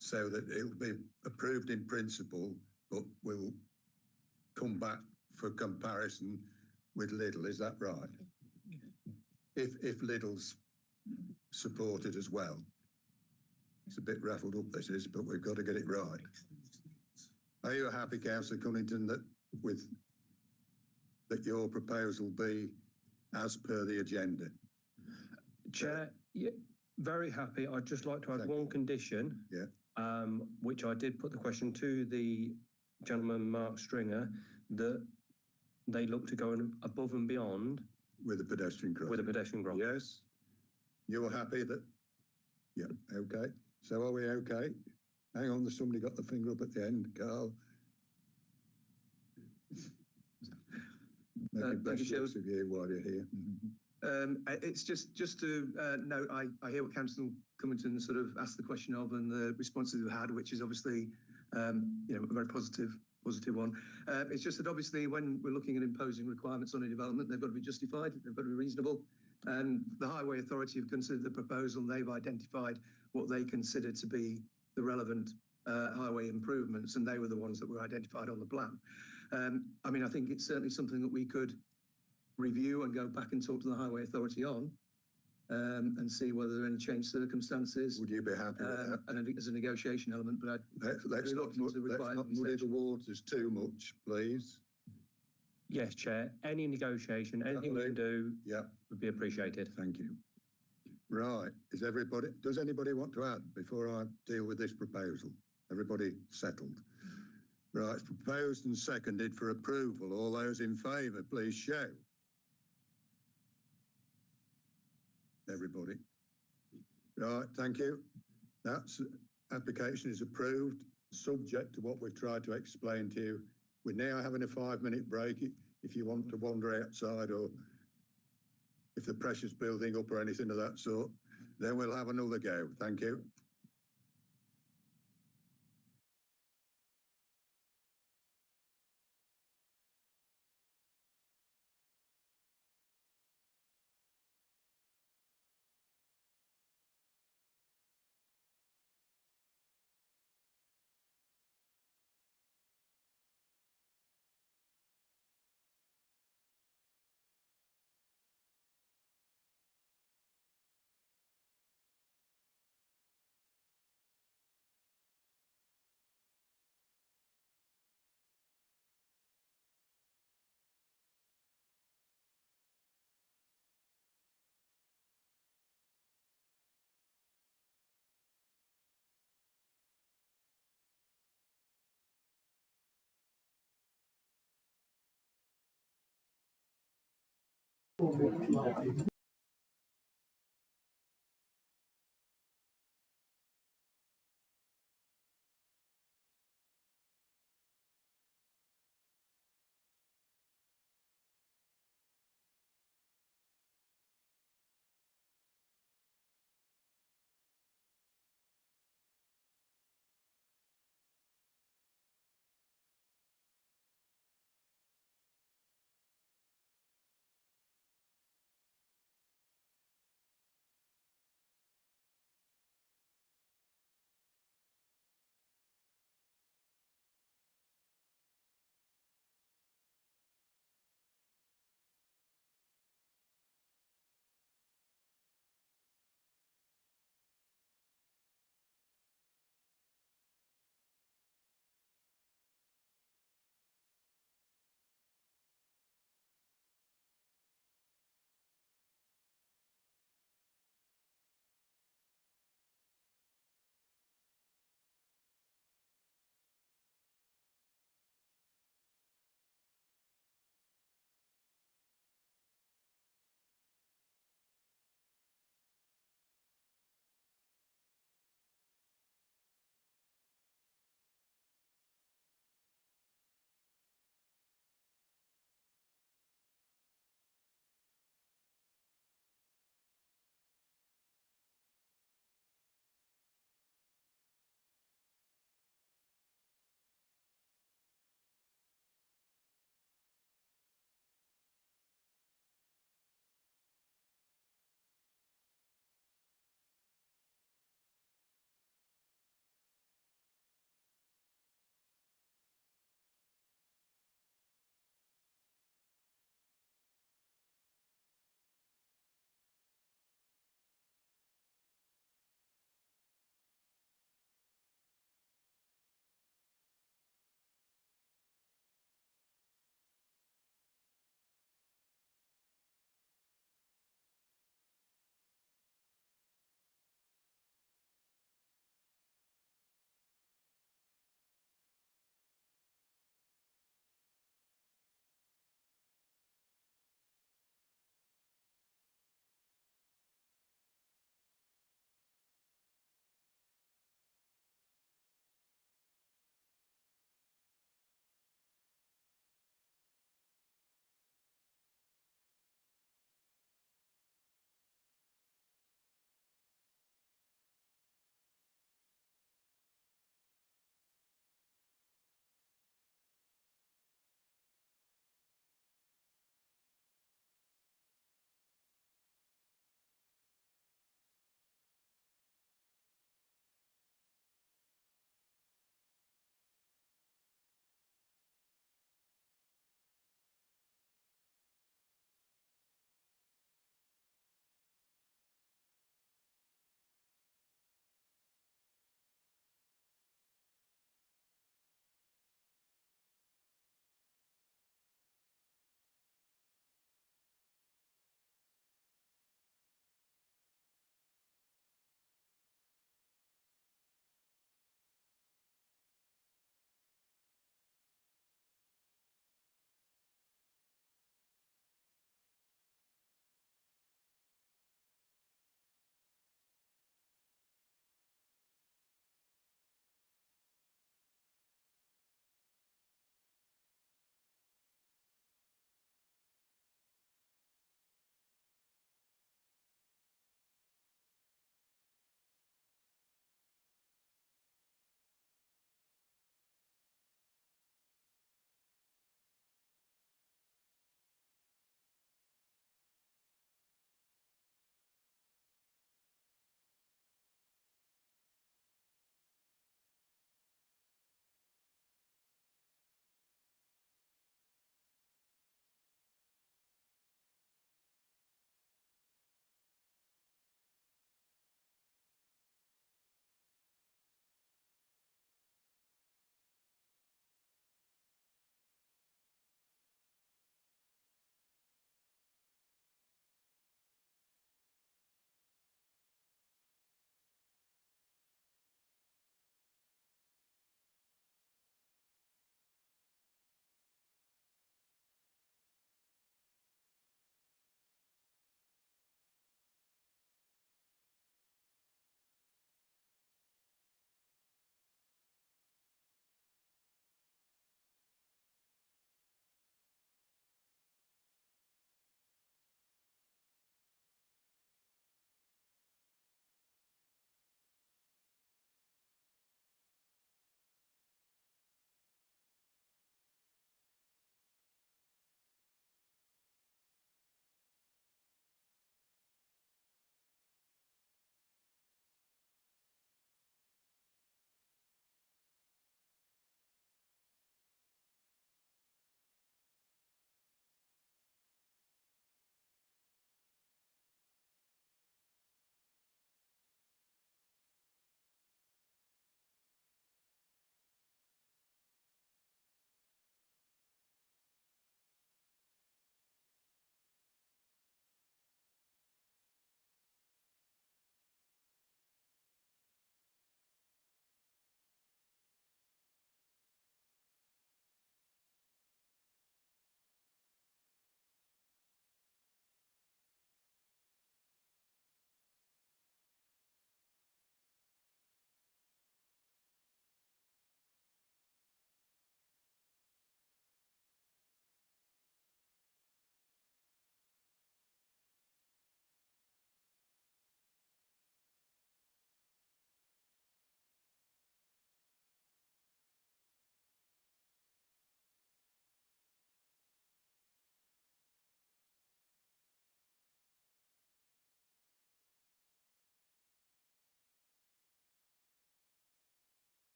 so that it will be approved in principle, but will come back for comparison with Lidl, is that right? If Lidl's supported as well. It's a bit raffled up, this is, but we've got to get it right. Are you happy, Councillor Cunnington, that your proposal be as per the agenda? Chair, yeah, very happy. I'd just like to add one condition. Yeah. Which I did put the question to the gentleman, Mark Stringer, that they look to go above and beyond with a pedestrian crossing. With a pedestrian crossing. Yes. You're happy that? Yeah. Okay. So are we okay? Hang on, there's somebody got the finger up at the end, Carl. Making best use of you while you're here. It's just to note, I hear what Councillor Cummington sort of asked the question of and the responses we had, which is obviously, a very positive one. It's just that obviously when we're looking at imposing requirements on a development, they've got to be justified, they've got to be reasonable. And the Highway Authority have considered the proposal, and they've identified what they consider to be the relevant highway improvements, and they were the ones that were identified on the plan. I mean, I think it's certainly something that we could review and go back and talk to the Highway Authority on, and see whether there are any changed circumstances. Would you be happy with that? And as a negotiation element, but let's not muddy the waters too much, please. Yes, Chair. Any negotiation, anything we can do, would be appreciated. Thank you. Right. Does anybody want to add before I deal with this proposal? Everybody settled? Right. It's proposed and seconded for approval. All those in favour, please show. Everybody. Right, thank you. That's application is approved, subject to what we've tried to explain to you. We're now having a 5-minute break if you want to wander outside, or if the pressure's building up or anything of that sort, then we'll have another go. Thank you.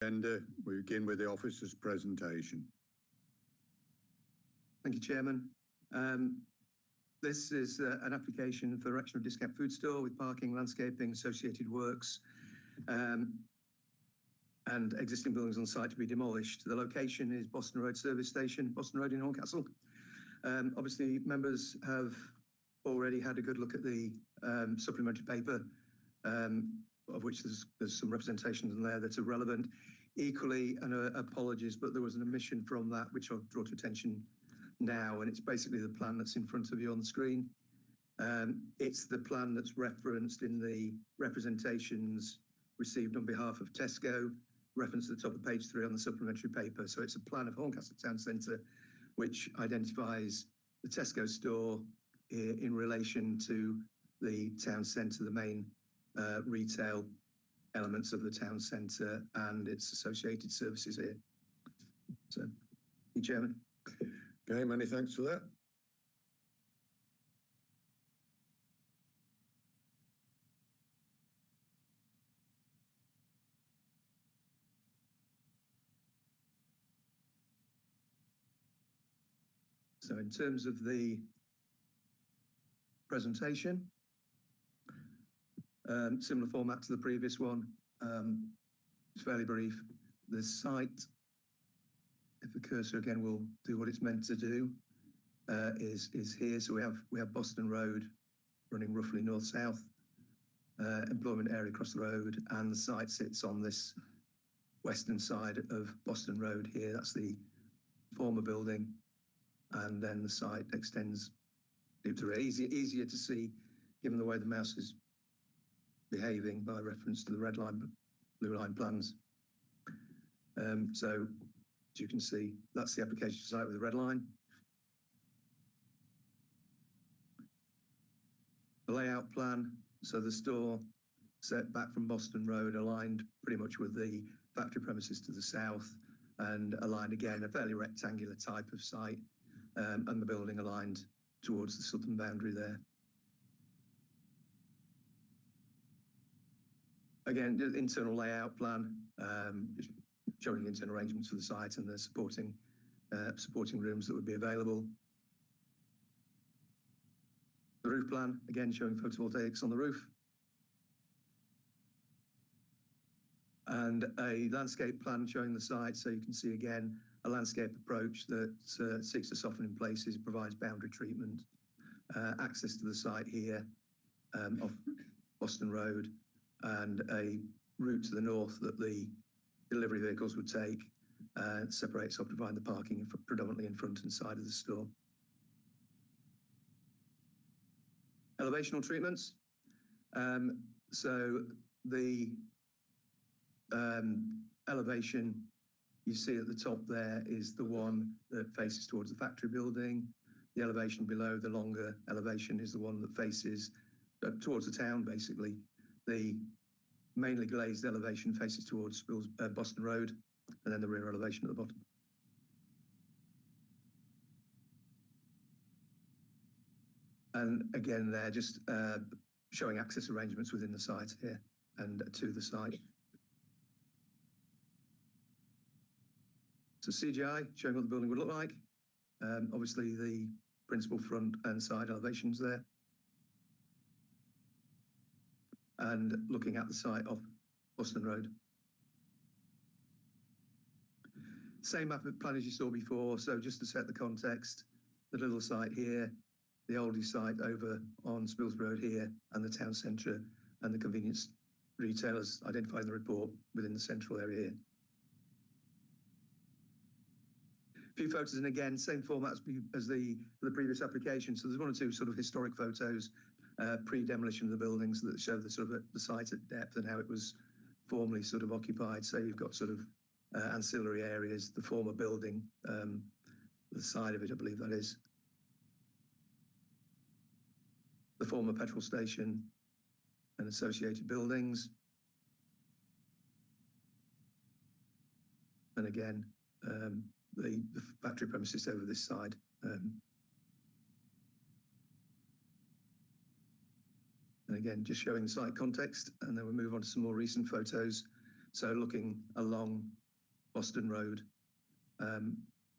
agenda. We begin with the officer's presentation. Thank you, Chairman. This is an application for erection of discount food store with parking, landscaping, associated works, and existing buildings on site to be demolished. The location is Boston Road Service Station, Boston Road in Horncastle. Obviously, members have already had a good look at the supplementary paper, of which there's some representations in there that are relevant. Equally, and apologies, but there was an omission from that which I'll draw to attention now, and it's basically the plan that's in front of you on the screen. It's the plan that's referenced in the representations received on behalf of Tesco, referenced at the top of page 3 on the supplementary paper. So it's a plan of Horncastle Town Centre which identifies the Tesco store in relation to the town centre, the main retail elements of the town centre and its associated services here. So, thank you, Chairman. Okay, many thanks for that. So in terms of the presentation, similar format to the previous one. It's fairly brief. The site, if the cursor again will do what it's meant to do, is here. So we have Boston Road running roughly north-south, employment area across the road, and the site sits on this western side of Boston Road here. That's the former building, and then the site extends deep to it. Easier to see given the way the mouse is behaving by reference to the red line, blue line plans. So as you can see, that's the application site with the red line. The layout plan, so the store set back from Boston Road, aligned pretty much with the factory premises to the south, and aligned again, a fairly rectangular type of site, and the building aligned towards the southern boundary there. Again, the internal layout plan, just showing internal arrangements for the site and the supporting rooms that would be available. The roof plan, again, showing photovoltaics on the roof. And a landscape plan showing the site, so you can see again a landscape approach that seeks to soften in places, provides boundary treatment, access to the site here off Boston Road, and a route to the north that the delivery vehicles would take, separates or provide the parking predominantly in front and side of the store. Elevational treatments. So the elevation you see at the top there is the one that faces towards the factory building. The elevation below, the longer elevation, is the one that faces towards the town, basically. The mainly glazed elevation faces towards Boston Road, and then the rear elevation at the bottom. And again, they're just showing access arrangements within the site here and to the site. So CGI, showing what the building would look like. Obviously the principal front and side elevations there. And looking at the site of Boston Road. Same map plan as you saw before, so just to set the context, the little site here, the oldie site over on Spilsby Road here, and the town centre and the convenience retailers identified in the report within the central area here. A few photos, and again, same format as the previous application. So there's one or two sort of historic photos, pre-demolition of the buildings that show the sort of the site at depth and how it was formerly sort of occupied. So you've got sort of ancillary areas, the former building, the side of it, I believe that is. The former petrol station and associated buildings. And again, the factory premises over this side. And again, just showing the site context, and then we'll move on to some more recent photos So looking along Boston Road,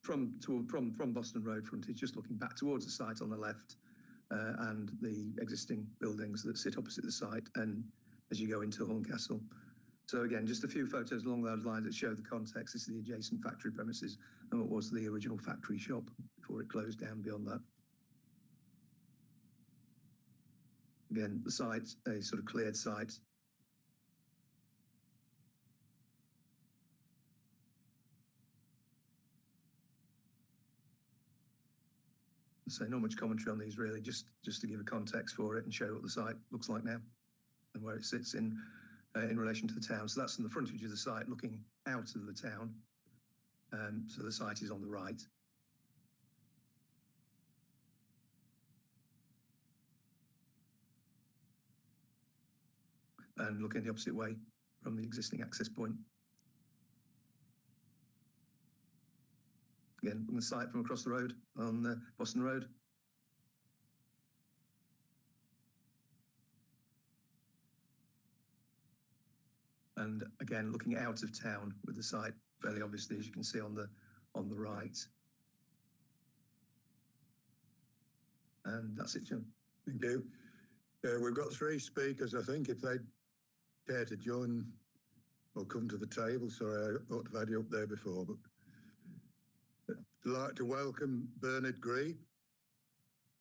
from Boston Road frontage, just looking back towards the site on the left, and the existing buildings that sit opposite the site, and as you go into Horncastle. So again, just a few photos along those lines that show the context. This is the adjacent factory premises and what was the original factory shop before it closed down beyond that. Again, the site, a sort of cleared site. So not much commentary on these really, just to give a context for it and show what the site looks like now and where it sits in relation to the town. So that's in the frontage of the site looking out of the town. So the site is on the right. And looking the opposite way from the existing access point. Again, from the site from across the road on Boston Road. And again, looking out of town with the site fairly obviously, as you can see on the right. And that's it, Jim. Thank you. We've got 3 speakers, I think, if they'd care to join or come to the table. Sorry, I ought to have had you up there before, but I'd like to welcome Bernard Gree,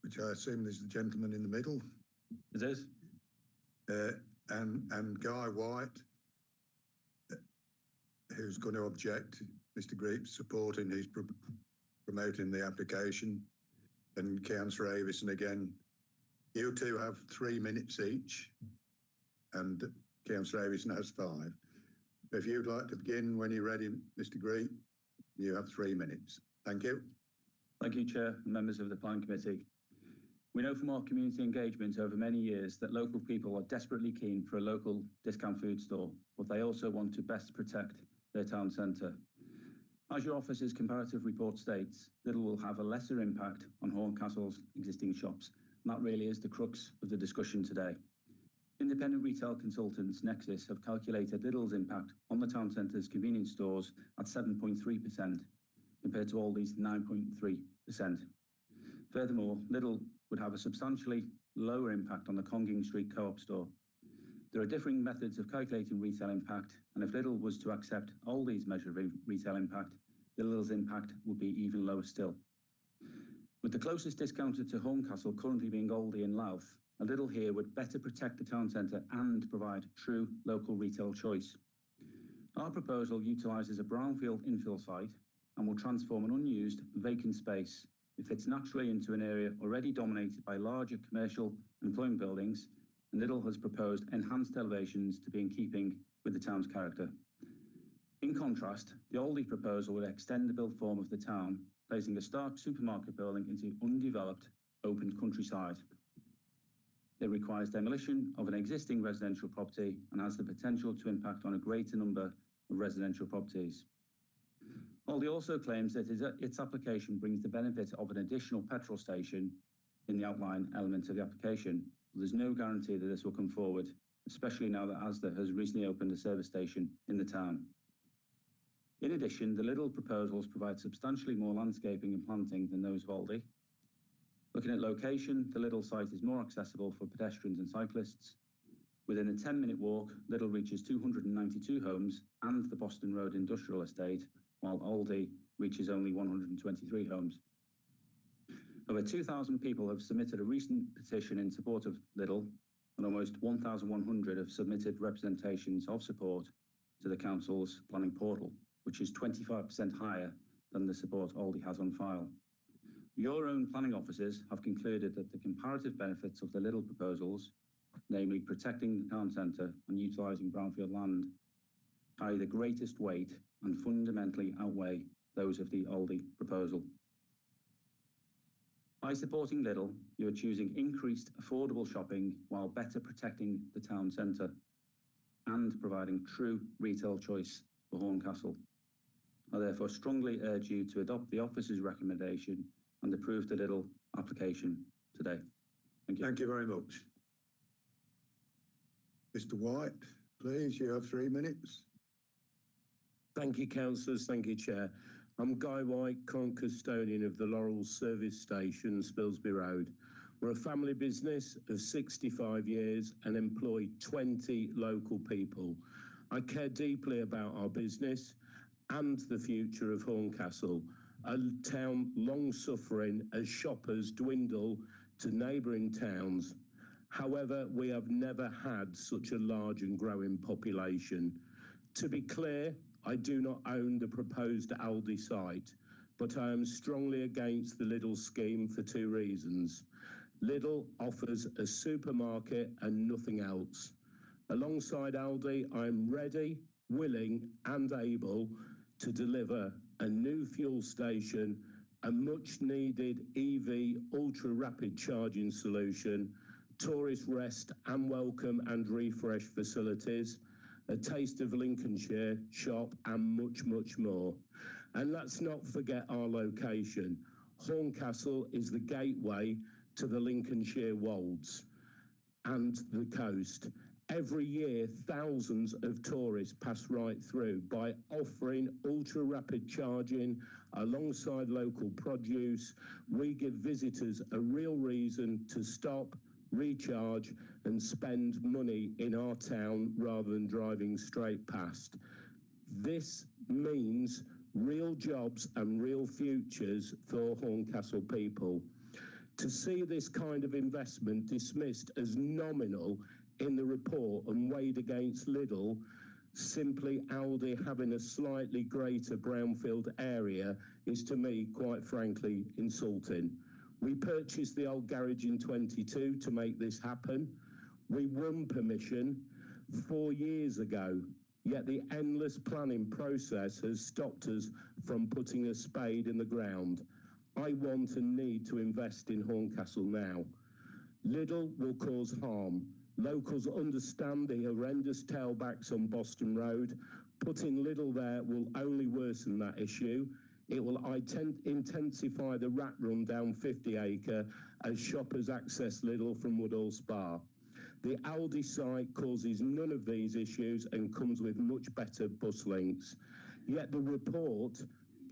which I assume is the gentleman in the middle. It is. And Guy White, who's going to object. Mr. Gree supporting, he's promoting the application. And Councillor Avison again. You two have 3 minutes each, and Councillor Avison has 5. If you'd like to begin when you're ready, Mr. Gree, you have 3 minutes. Thank you. Thank you, Chair and members of the Planning Committee. We know from our community engagement over many years that local people are desperately keen for a local discount food store, but they also want to best protect their town centre. As your office's comparative report states, Lidl will have a lesser impact on Horncastle's existing shops, and that really is the crux of the discussion today. Independent retail consultants Nexus have calculated Lidl's impact on the town centre's convenience stores at 7.3%, compared to Aldi's 9.3%. Furthermore, Lidl would have a substantially lower impact on the Conging Street Co-op store. There are differing methods of calculating retail impact, and if Lidl was to accept Aldi's measure of retail impact, Lidl's impact would be even lower still. With the closest discounter to Horncastle currently being Aldi in Louth, a Lidl here would better protect the town centre and provide true local retail choice. Our proposal utilises a brownfield infill site and will transform an unused vacant space. It fits naturally into an area already dominated by larger commercial and employment buildings, and Lidl has proposed enhanced elevations to be in keeping with the town's character. In contrast, the Aldi proposal would extend the built form of the town, placing a Stark supermarket building into undeveloped, open countryside. It requires demolition of an existing residential property and has the potential to impact on a greater number of residential properties. Aldi also claims that its application brings the benefit of an additional petrol station in the outline element of the application. But there's no guarantee that this will come forward, especially now that Asda has recently opened a service station in the town. In addition, the Lidl proposals provide substantially more landscaping and planting than those of Aldi. Looking at location, the Lidl site is more accessible for pedestrians and cyclists. Within a 10-minute walk, Lidl reaches 292 homes and the Boston Road Industrial Estate, while Aldi reaches only 123 homes. Over 2,000 people have submitted a recent petition in support of Lidl, and almost 1,100 have submitted representations of support to the Council's planning portal, which is 25% higher than the support Aldi has on file. Your own planning officers have concluded that the comparative benefits of the Lidl proposals, namely protecting the town centre and utilising brownfield land, carry the greatest weight and fundamentally outweigh those of the Aldi proposal. By supporting Lidl, you are choosing increased affordable shopping while better protecting the town centre and providing true retail choice for Horncastle. I therefore strongly urge you to adopt the office's recommendation and approve the Lidl application today. Thank you. Thank you very much. Mr. White, please, you have 3 minutes. Thank you, councillors. Thank you, Chair. I'm Guy White, current custodian of the Laurel Service Station, Spilsby Road. We're a family business of 65 years and employ 20 local people. I care deeply about our business and the future of Horncastle, a town long suffering as shoppers dwindle to neighbouring towns. However, we have never had such a large and growing population. To be clear, I do not own the proposed Aldi site, but I am strongly against the Lidl scheme for two reasons. Lidl offers a supermarket and nothing else. Alongside Aldi, I am ready, willing and able to deliver a new fuel station, a much needed EV ultra rapid charging solution, tourist rest and welcome and refresh facilities, a taste of Lincolnshire shop and much, much more. And let's not forget our location. Horncastle is the gateway to the Lincolnshire Wolds and the coast. Every year, thousands of tourists pass right through. By offering ultra-rapid charging alongside local produce, we give visitors a real reason to stop, recharge and spend money in our town rather than driving straight past. This means real jobs and real futures for Horncastle people. To see this kind of investment dismissed as nominal in the report and weighed against Lidl, simply Aldi having a slightly greater brownfield area, is to me, quite frankly, insulting. We purchased the old garage in 22 to make this happen. We won permission 4 years ago, yet the endless planning process has stopped us from putting a spade in the ground. I want and need to invest in Horncastle now. Lidl will cause harm. Locals understand the horrendous tailbacks on Boston Road. Putting Lidl there will only worsen that issue. It will intensify the rat run down 50 acre as shoppers access Lidl from Woodhall Spa. The Aldi site causes none of these issues and comes with much better bus links. Yet the report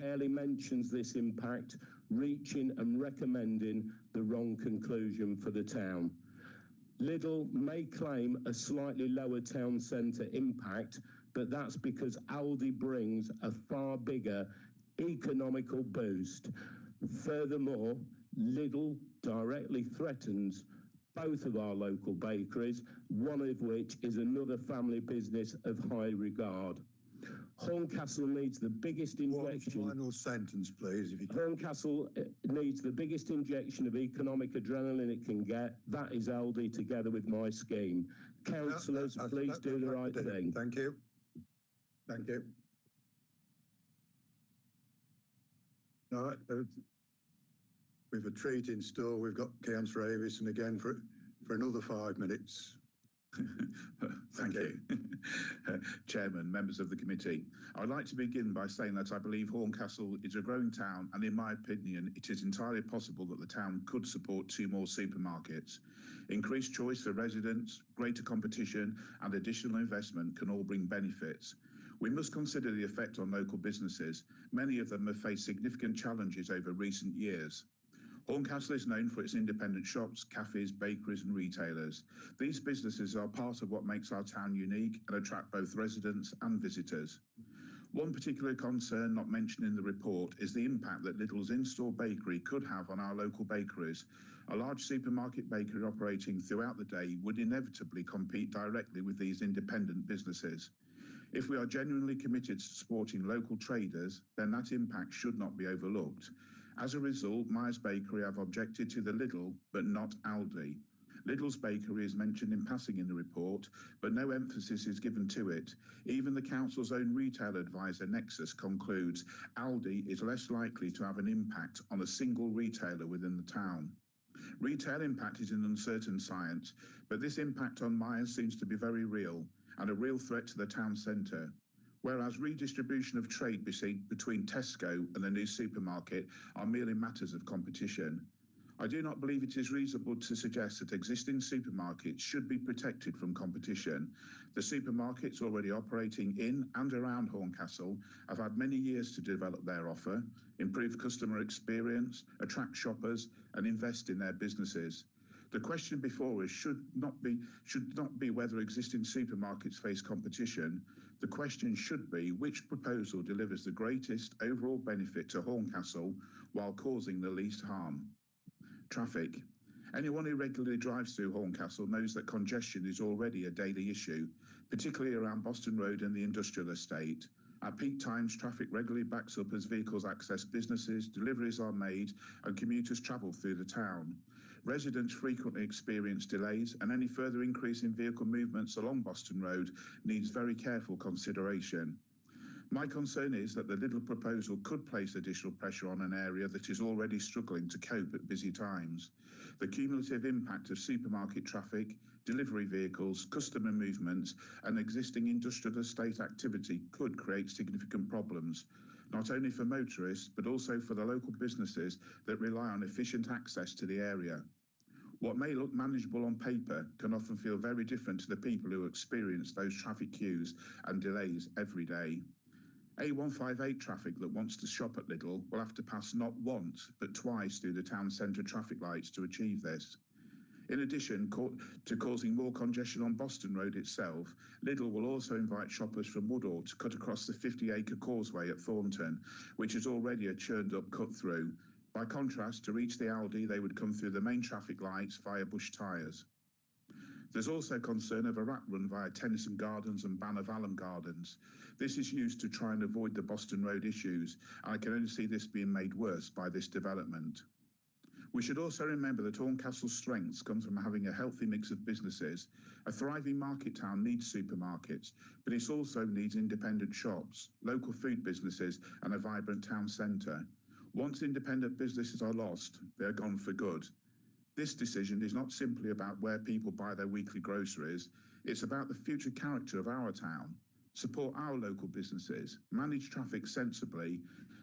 barely mentions this impact, reaching and recommending the wrong conclusion for the town. Lidl may claim a slightly lower town centre impact, but that's because Aldi brings a far bigger economical boost. Furthermore, Lidl directly threatens both of our local bakeries, one of which is another family business of high regard. Horncastle needs the biggest injection. One final sentence, please. If you can. Horncastle needs the biggest injection of economic adrenaline it can get. That is Aldi together with my scheme. Councillors, please do the right thing. Thank you. Thank you. All right. We've a treat in store. We've got Councillor Avison again for another 5 minutes. Thank you. Chairman, members of the committee, I'd like to begin by saying that I believe Horncastle is a growing town, and in my opinion, it is entirely possible that the town could support 2 more supermarkets. Increased choice for residents, greater competition and additional investment can all bring benefits. We must consider the effect on local businesses. Many of them have faced significant challenges over recent years. Horncastle is known for its independent shops, cafes, bakeries and retailers. These businesses are part of what makes our town unique and attract both residents and visitors. One particular concern not mentioned in the report is the impact that Lidl's in-store bakery could have on our local bakeries. A large supermarket bakery operating throughout the day would inevitably compete directly with these independent businesses. If we are genuinely committed to supporting local traders, then that impact should not be overlooked. As a result, Myers Bakery have objected to the Lidl, but not Aldi. Lidl's bakery is mentioned in passing in the report, but no emphasis is given to it. Even the council's own retail advisor, Nexus, concludes Aldi is less likely to have an impact on a single retailer within the town. Retail impact is an uncertain science, but this impact on Myers seems to be very real and a real threat to the town centre. Whereas redistribution of trade between Tesco and the new supermarket are merely matters of competition. I do not believe it is reasonable to suggest that existing supermarkets should be protected from competition. The supermarkets already operating in and around Horncastle have had many years to develop their offer, improve customer experience, attract shoppers, and invest in their businesses. The question before us should not be whether existing supermarkets face competition. The question should be which proposal delivers the greatest overall benefit to Horncastle while causing the least harm. Traffic. Anyone who regularly drives through Horncastle knows that congestion is already a daily issue, particularly around Boston Road and the industrial estate. At peak times, traffic regularly backs up as vehicles access businesses, deliveries are made, and commuters travel through the town. Residents frequently experience delays, and any further increase in vehicle movements along Boston Road needs very careful consideration. My concern is that the Lidl proposal could place additional pressure on an area that is already struggling to cope at busy times. The cumulative impact of supermarket traffic, delivery vehicles, customer movements, and existing industrial estate activity could create significant problems, not only for motorists, but also for the local businesses that rely on efficient access to the area. What may look manageable on paper can often feel very different to the people who experience those traffic queues and delays every day. A158 traffic that wants to shop at Lidl will have to pass not once, but twice through the town centre traffic lights to achieve this. In addition to causing more congestion on Boston Road itself, Lidl will also invite shoppers from Woodall to cut across the 50-acre causeway at Thornton, which is already a churned-up cut-through. By contrast, to reach the Aldi, they would come through the main traffic lights via Bush Tyres. There's also concern of a rat run via Tennyson Gardens and Bannervalham Gardens. This is used to try and avoid the Boston Road issues, and I can only see this being made worse by this development. We should also remember that Horncastle's strengths come from having a healthy mix of businesses. A thriving market town needs supermarkets, but it also needs independent shops, local food businesses, and a vibrant town centre. Once independent businesses are lost, they are gone for good. This decision is not simply about where people buy their weekly groceries, it's about the future character of our town. Support our local businesses, manage traffic sensibly,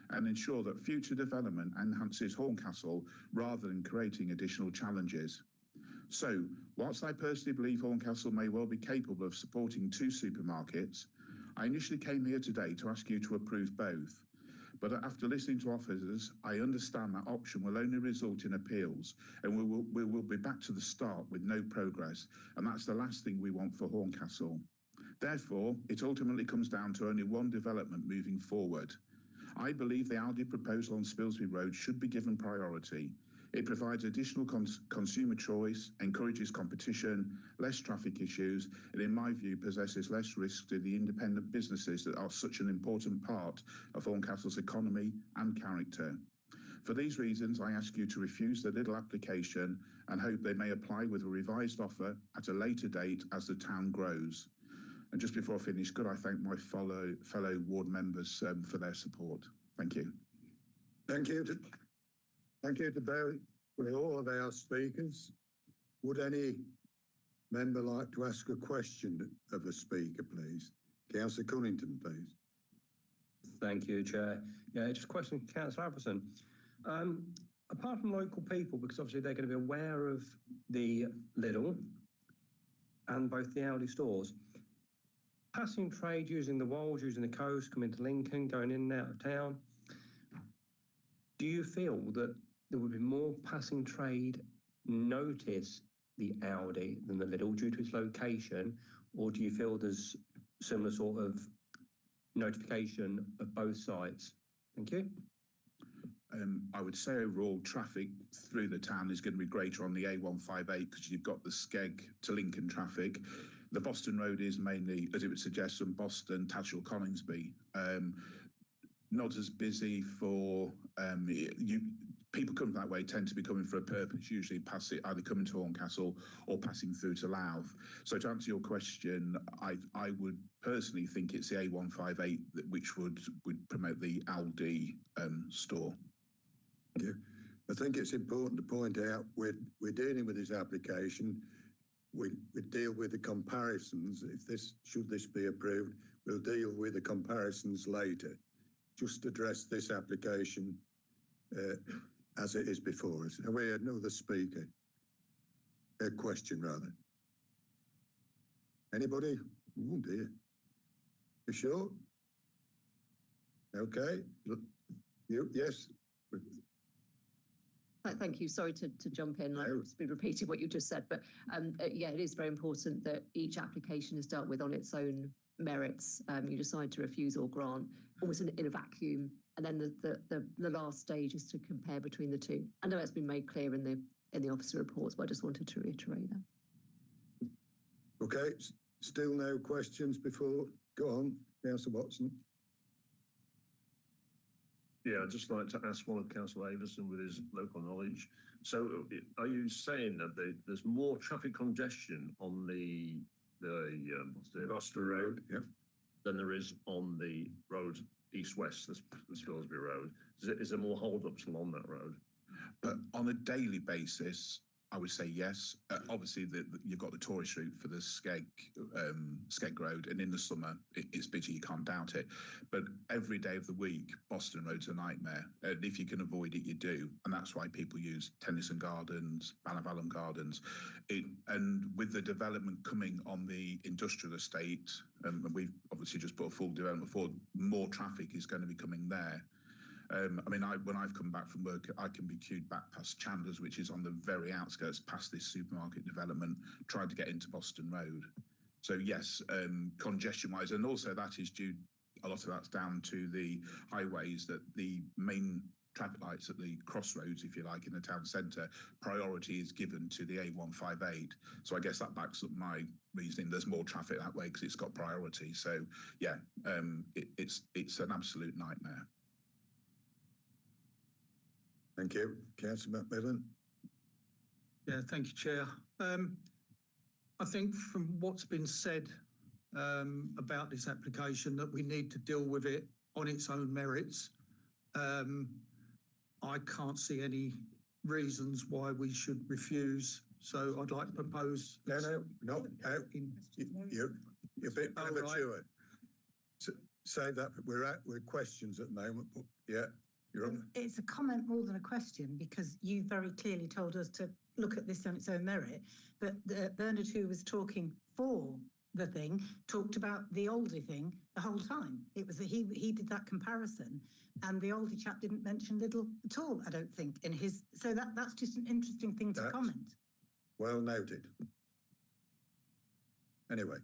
and ensure that future development enhances Horncastle rather than creating additional challenges. So, whilst I personally believe Horncastle may well be capable of supporting 2 supermarkets, I initially came here today to ask you to approve both. But after listening to officers, I understand that option will only result in appeals, and we will be back to the start with no progress, and that's the last thing we want for Horncastle. Therefore, it ultimately comes down to only one development moving forward. I believe the Aldi proposal on Spilsby Road should be given priority. It provides additional consumer choice, encourages competition, less traffic issues, and in my view possesses less risk to the independent businesses that are such an important part of Horncastle's economy and character. For these reasons, I ask you to refuse the Lidl application and hope they may apply with a revised offer at a later date as the town grows. And just before I finish, could I thank my fellow ward members for their support? Thank you. Thank you to all of our speakers. Would any member like to ask a question of a speaker, please? Councillor Cunnington, please. Thank you, Chair. Yeah, just a question for Councillor Alverson. Apart from local people, because obviously they're going to be aware of the Lidl and both the Aldi stores, passing trade using the Wolds, using the coast, coming to Lincoln, going in and out of town, do you feel that there would be more passing trade notice the Aldi than the Lidl due to its location, or do you feel there's similar sort of notification of both sides? Thank you. I would say overall traffic through the town is going to be greater on the A158 because you've got the Skeg to Lincoln traffic. The Boston Road is mainly, as it would suggest, from Boston, Tatchell, Coningsby. Not as busy for people coming that way tend to be coming for a purpose, usually either coming to Horncastle or passing through to Louth. So to answer your question, I would personally think it's the A158 which would promote the Aldi store. Yeah. I think it's important to point out we're dealing with this application. We deal with the comparisons. Should this be approved, we'll deal with the comparisons later. Just address this application. as it is before us. Have we had another speaker? A question rather. Anybody? Oh dear. You sure? Okay. You, yes. Thank you. Sorry to jump in. I've just been repeating what you just said, but yeah, it is very important that each application is dealt with on its own merits. You decide to refuse or grant, almost in a vacuum, and then the last stage is to compare between the two. I know it's been made clear in the officer reports, but I just wanted to reiterate that. Okay. Still no questions before. Go on, Councillor Watson. Yeah, I'd just like to ask one of Councillor Avison with his local knowledge. So are you saying that there's more traffic congestion on the Gloucester Road, than there is on the road east-west, the Spilsby Road? Is there more hold-ups along that road? But on a daily basis, I would say yes. Obviously, you've got the tourist route for the Skeg Road, and in the summer it's busy. You can't doubt it. But every day of the week, Boston Road's a nightmare. And if you can avoid it, you do. And that's why people use Tennyson Gardens, Ballinavallum Gardens. And with the development coming on the industrial estate, and we've obviously just put a full development forward, more traffic is going to be coming there. I mean, when I've come back from work, I can be queued back past Chandler's, which is on the very outskirts, past this supermarket development, trying to get into Boston Road. So yes, congestion-wise, and also that is due, a lot of that's down to the highways, that the main traffic lights at the crossroads, if you like, in the town centre, priority is given to the A158. So I guess that backs up my reasoning. There's more traffic that way because it's got priority. So yeah, it's an absolute nightmare. Thank you. Councillor Macmillan. Yeah, thank you, Chair. I think from what's been said about this application, that we need to deal with it on its own merits. I can't see any reasons why we should refuse. So I'd like to propose. No. You're a bit premature. Right. Say that we're with questions at the moment, but yeah. It's a comment more than a question, because you very clearly told us to look at this on its own merit. But Bernard, who was talking for the thing, talked about the Oldie thing the whole time. It was that he did that comparison, and the Oldie chap didn't mention Lidl at all, I don't think, in his. So that's just an interesting thing to comment. Well noted. Anyway,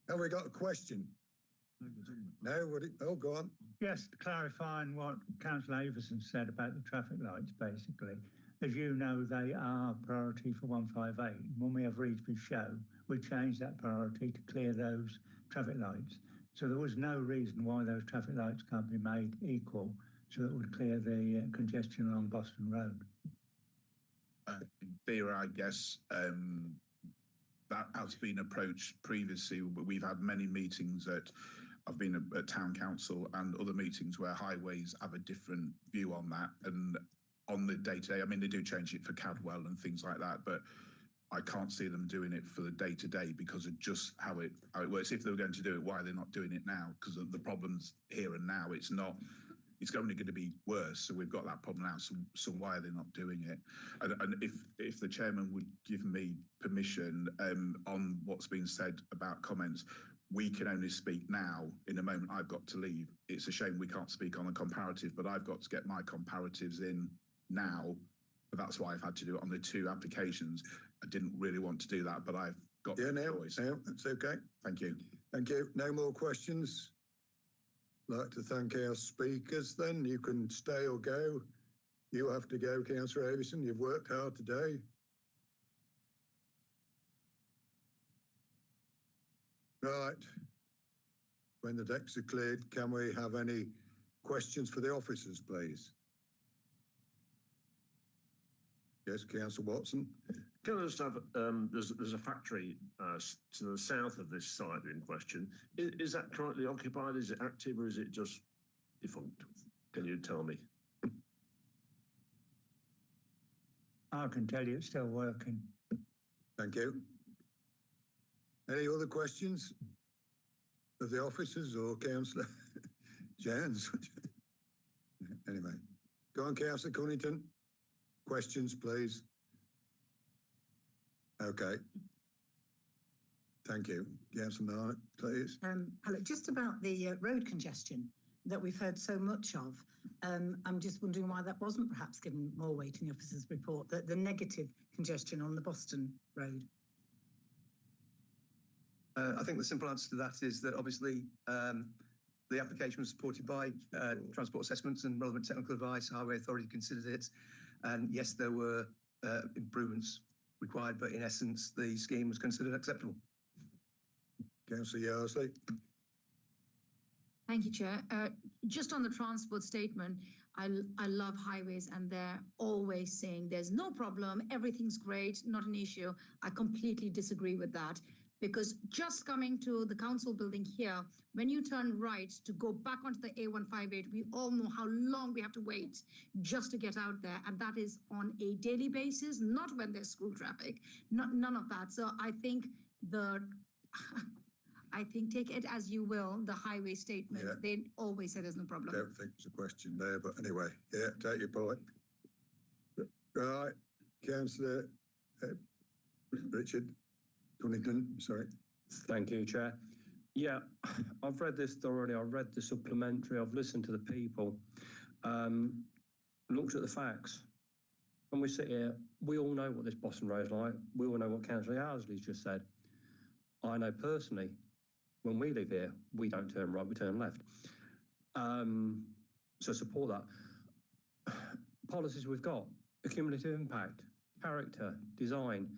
have we got a question? No, go on. Yes, clarifying what Councillor Avison said about the traffic lights, basically. As you know, they are priority for 158. When we have Reedsby Show, we changed that priority to clear those traffic lights. So there was no reason why those traffic lights can't be made equal, so that would clear the congestion along Boston Road. Vera, I guess that has been approached previously. We've had many meetings I've been at town council and other meetings where highways have a different view on that. And on the day-to-day, I mean, they do change it for Cadwell and things like that, but I can't see them doing it for the day-to-day because of just how it works. If they were going to do it, why are they not doing it now? Because of the problems here and now. It's only going to be worse. So we've got that problem now. So why are they not doing it? And if the chairman would give me permission on what's been said about comments, we can only speak now. In a moment, I've got to leave. It's a shame we can't speak on a comparative, but I've got to get my comparatives in now. But that's why I've had to do it on the two applications. I didn't really want to do that, but I've got the choice. Yeah, that's okay. Thank you. Thank you. No more questions. I'd like to thank our speakers then. You can stay or go. You have to go, Councillor Avison. You've worked hard today. Right. When the decks are cleared, can we have any questions for the officers, please? Yes, Councillor Watson. Can I just have, there's a factory to the south of this site in question. Is that currently occupied? Is it active, or is it just defunct? Can you tell me? I can tell you it's still working. Thank you. Any other questions of the officers or Councillor Jones? Anyway, go on, Councillor Cunnington. questions, please? Okay. Thank you. Councillor Marnock, please. Hello, just about the road congestion that we've heard so much of. I'm just wondering why that wasn't perhaps given more weight in the officer's report, the negative congestion on the Boston Road. I think the simple answer to that is that obviously the application was supported by transport assessments and relevant technical advice. Highway Authority considered it, and yes, there were improvements required, but in essence, the scheme was considered acceptable. Councillor Yarsley. Thank you, Chair. Just on the transport statement, I love highways, and they're always saying there's no problem, everything's great, not an issue. I completely disagree with that, because just coming to the council building here, when you turn right to go back onto the A158, we all know how long we have to wait just to get out there, and that is on a daily basis, not when there's school traffic, none of that. So I think take it as you will, the highway statement, they always say there's no problem. I don't think there's a question there, but anyway, yeah, take your point. Right, Councillor Richard Cunnington, sorry. Thank you, Chair. Yeah, I've read this thoroughly. I've read the supplementary. I've listened to the people, looked at the facts. When we sit here, we all know what this Boston Road is like. We all know what Councillor Yarsley's just said. I know personally, when we live here, we don't turn right, we turn left. So support that. Policies we've got, accumulative impact, character, design,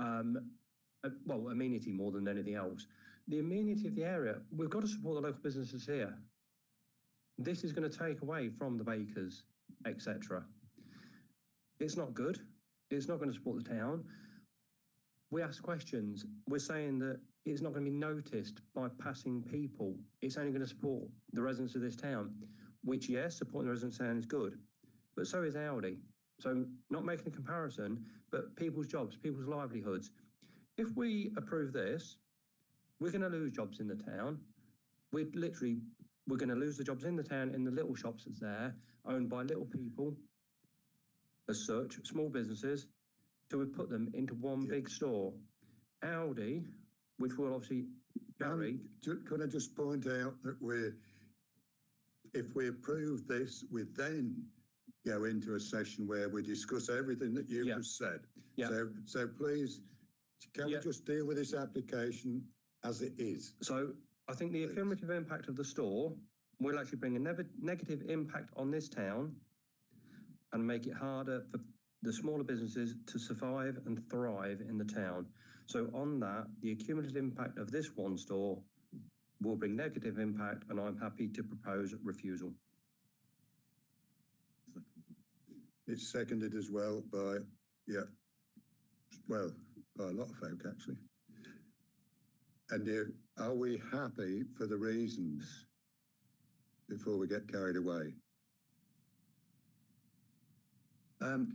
well, amenity more than anything else. The amenity of the area, we've got to support the local businesses here. This is going to take away from the bakers, etc. It's not good. It's not going to support the town. We ask questions. We're saying that it's not going to be noticed by passing people. It's only going to support the residents of this town, which, yes, supporting the residents of the town is good, but so is Aldi. So not making a comparison, but people's jobs, people's livelihoods. If we approve this, we're going to lose jobs in the town. We're going to lose the jobs in the town in the little shops that's there, owned by little people, as such, small businesses. So we put them into one big store. Aldi, which will obviously carry. Can I just point out that if we approve this, we then go into a session where we discuss everything that you just said. Yeah. So please, can we just deal with this application as it is? So I think the accumulative impact of the store will actually bring a negative impact on this town and make it harder for the smaller businesses to survive and thrive in the town. So on that, the accumulative impact of this one store will bring negative impact, and I'm happy to propose refusal. It's seconded as well by, by a lot of folk actually. And are we happy for the reasons before we get carried away?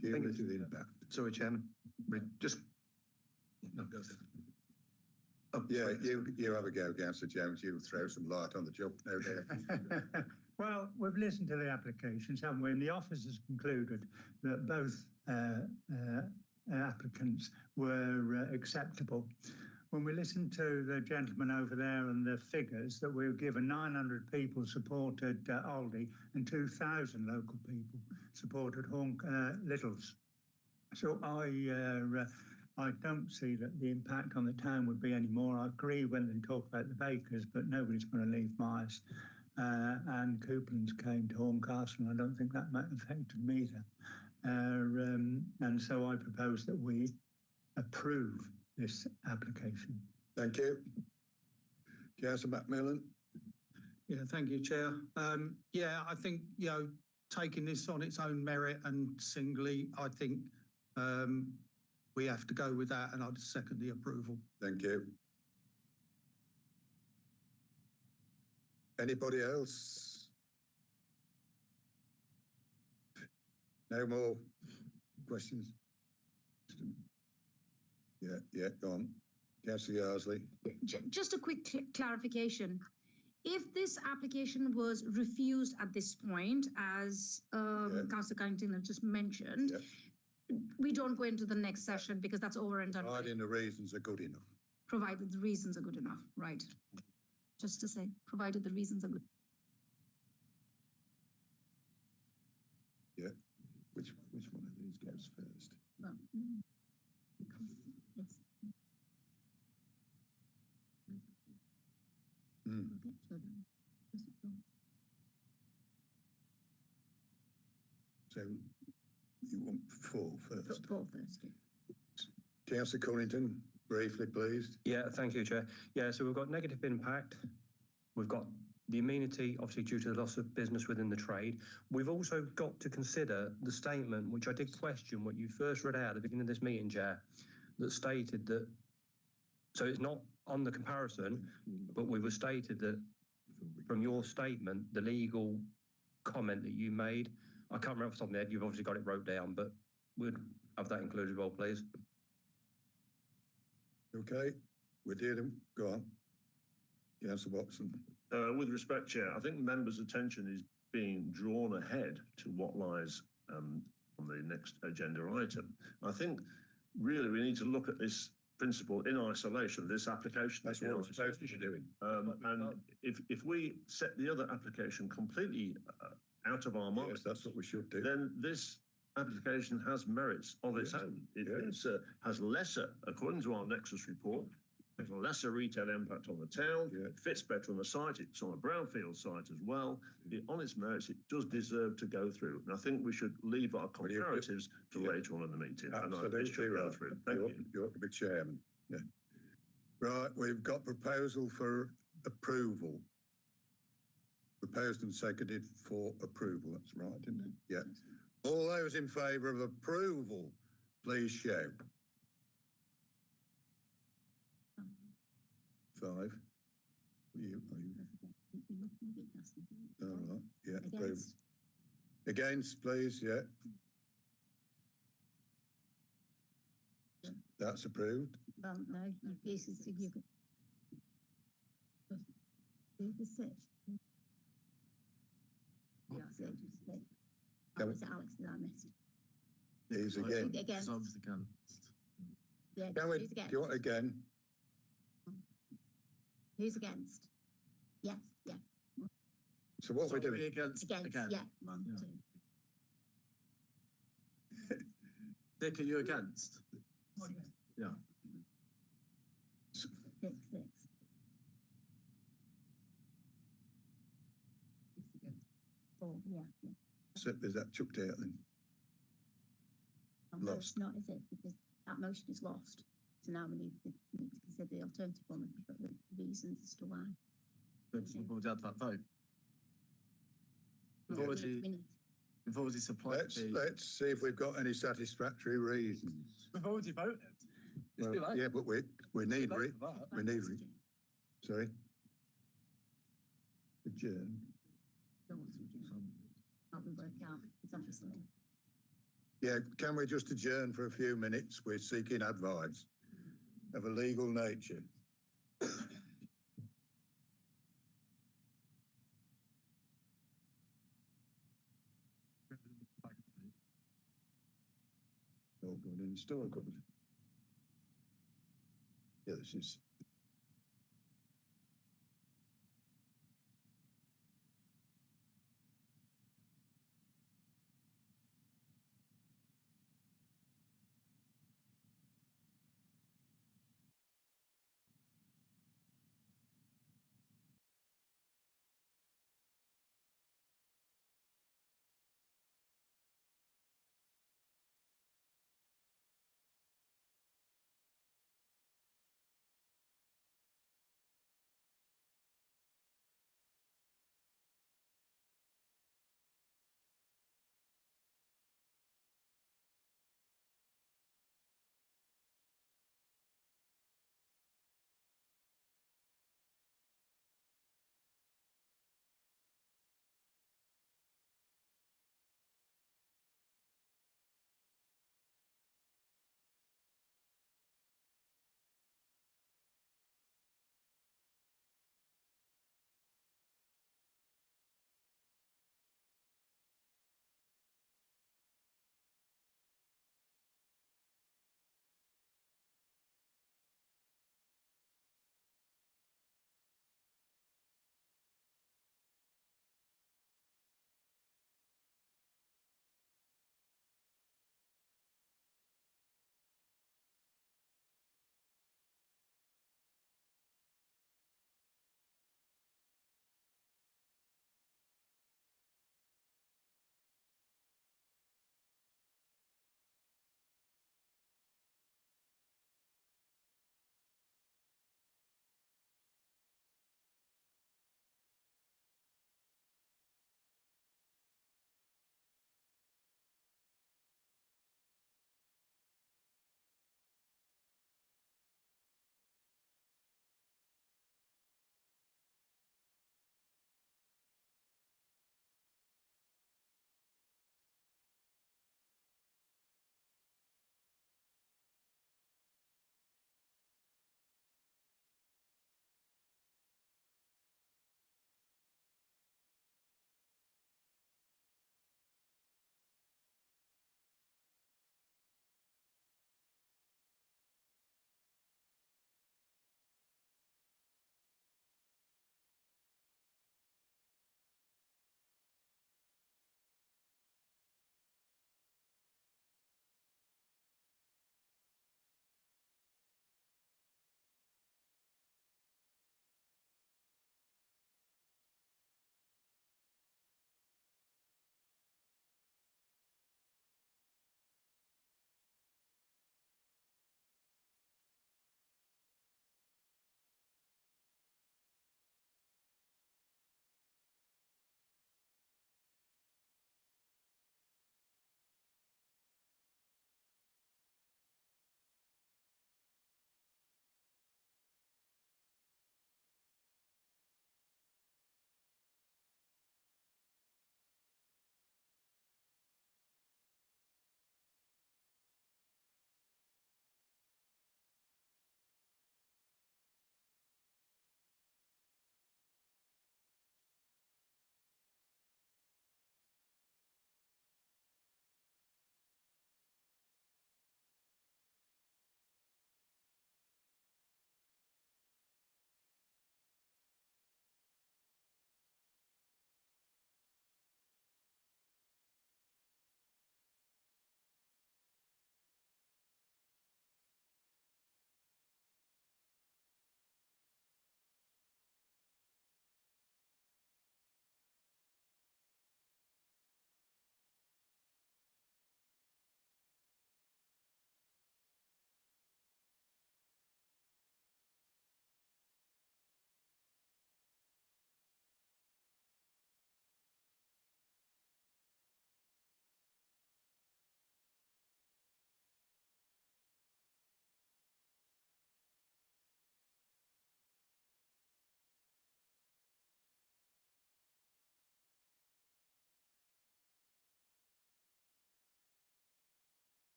Cumulative impact. Sorry, Chairman. Just no, go ahead. You have a go, Councillor Jones. You'll throw some light on the job, no doubt. Well, we've listened to the applications, haven't we? And the office has concluded that both applicants were acceptable. When we listened to the gentleman over there and the figures that we were given, 900 people supported Aldi and 2,000 local people supported Littles. So I don't see that the impact on the town would be any more. I agree when they talk about the bakers, but nobody's going to leave Myers. And Couplands came to Horncastle, and I don't think that might have affected me either. And so I propose that we approve this application. Thank you. Councillor Macmillan. Yeah, thank you, Chair. I think, taking this on its own merit and singly, I think we have to go with that, and I'll just second the approval. Thank you. Anybody else? No more questions? Yeah, go on. Councillor Yarsley. Just a quick clarification. If this application was refused at this point, as Councillor Cunnington has just mentioned, don't go into the next session because that's over and done with, Providing the reasons are good enough. provided the reasons are good enough, right? Just to say, provided the reasons are good. Yeah. Which one of these goes first? Well, because it's. Hmm. We'll get to them. So you want four first? Four first. Councillor Cunnington, briefly, please. Yeah, thank you, Chair. Yeah, so we've got negative impact. We've got the amenity, obviously due to the loss of business within the trade. We've also got to consider the statement, which I did question, what you first read out at the beginning of this meeting, Chair, that stated that, so it's not on the comparison, but we were stated that from your statement, the legal comment that you made, I can't remember off the top of my head, you've obviously got it wrote down, but we'd have that included as well, please. Okay, we're dealing, go on. Councillor Watson. With respect, Chair, I think members' attention is being drawn ahead to what lies on the next agenda item. I think really we need to look at this principle in isolation, this application. That's what we're supposed to be doing. And if we set the other application completely out of our minds, Yes, that's what we should do. then this application has merits of its own. It has lesser, according to our Nexus report, has a lesser retail impact on the town. It fits better on the site. It's on a brownfield site as well. On its merits, it does deserve to go through. And I think we should leave our comparatives to later on in the meeting. Absolutely And it should go through. Thank you. You're the chairman. Yeah. Right, we've got proposal for approval. Proposed and seconded for approval. That's right, isn't it? Yeah. All those in favour of approval, please shout. 5. Are you? All right, yeah. Approved. Against, please, yeah. That's approved. Well, no, you could. The six. Yeah, so just like, was it Alex that I missed? He's again. Against. Yeah, Can we, who's do against? you want again? Who's against? Yes, yeah. So what we're doing? Against, yeah. 1, 2. Dick, are you against? Yeah. 6. Oh, yeah. So is that chucked out then? No, Lost. it's not, is it? Because that motion is lost. So now we need to consider the alternative one and the reasons as to why. We've already had that vote. We've We already, need- we've already supplied Let's see if we've got any satisfactory reasons. We've already voted. It's Well, too late. yeah, but we need Too late for that. we need sorry. Adjourn. don't want to adjourn. How we work out, it's obviously. Yeah, can we just adjourn for a few minutes? We're seeking advice of a legal nature. All going in the store, cupboard. Yeah, this is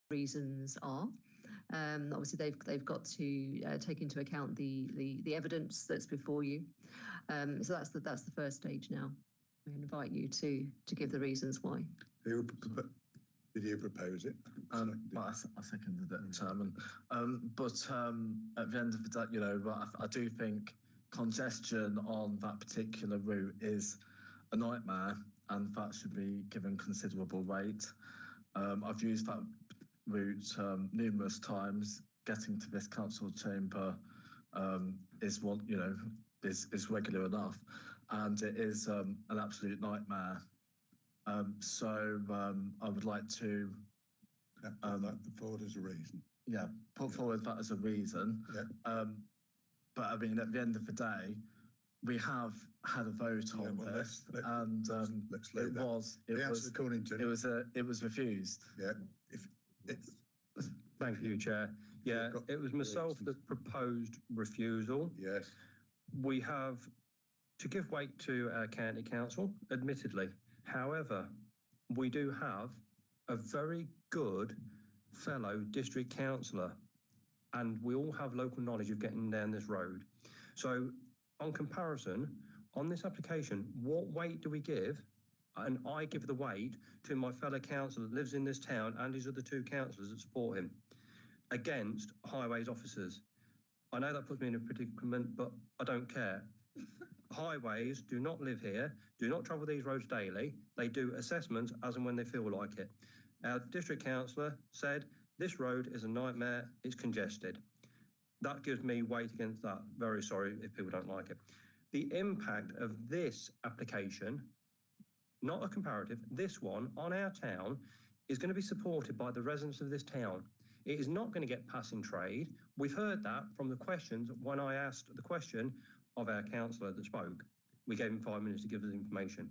reasons are. Obviously, they've got to take into account the evidence that's before you. So that's the first stage now. I invite you to give the reasons why. Did you propose it? Well, I seconded it, Chairman. But at the end of the day, you know, I do think congestion on that particular route is a nightmare, and that should be given considerable weight. I've used that route numerous times. Getting to this council chamber is one, you know, is regular enough, and it is an absolute nightmare. So I would like to put forward as a reason. Yeah, put forward that as a reason. Yeah. But I mean, at the end of the day, we have had a vote on this, and it was refused. Yeah. Thank you, Chair. Yeah, it was myself that proposed refusal. Yes. We have to give weight to our county council, admittedly. However, we do have a very good fellow district councillor, and we all have local knowledge of getting down this road. So on comparison, on this application, what weight do we give? And I give the weight to my fellow councillor that lives in this town and his other two councillors that support him against highways officers. I know that puts me in a predicament, but I don't care. Highways do not live here, do not travel these roads daily. They do assessments as and when they feel like it. Our district councillor said, this road is a nightmare, it's congested. That gives me weight against that. Very sorry if people don't like it. The impact of this application, not a comparative, this one on our town is going to be supported by the residents of this town. It is not going to get passing trade. We've heard that from the questions when I asked the question of our councillor that spoke. We gave him 5 minutes to give us information.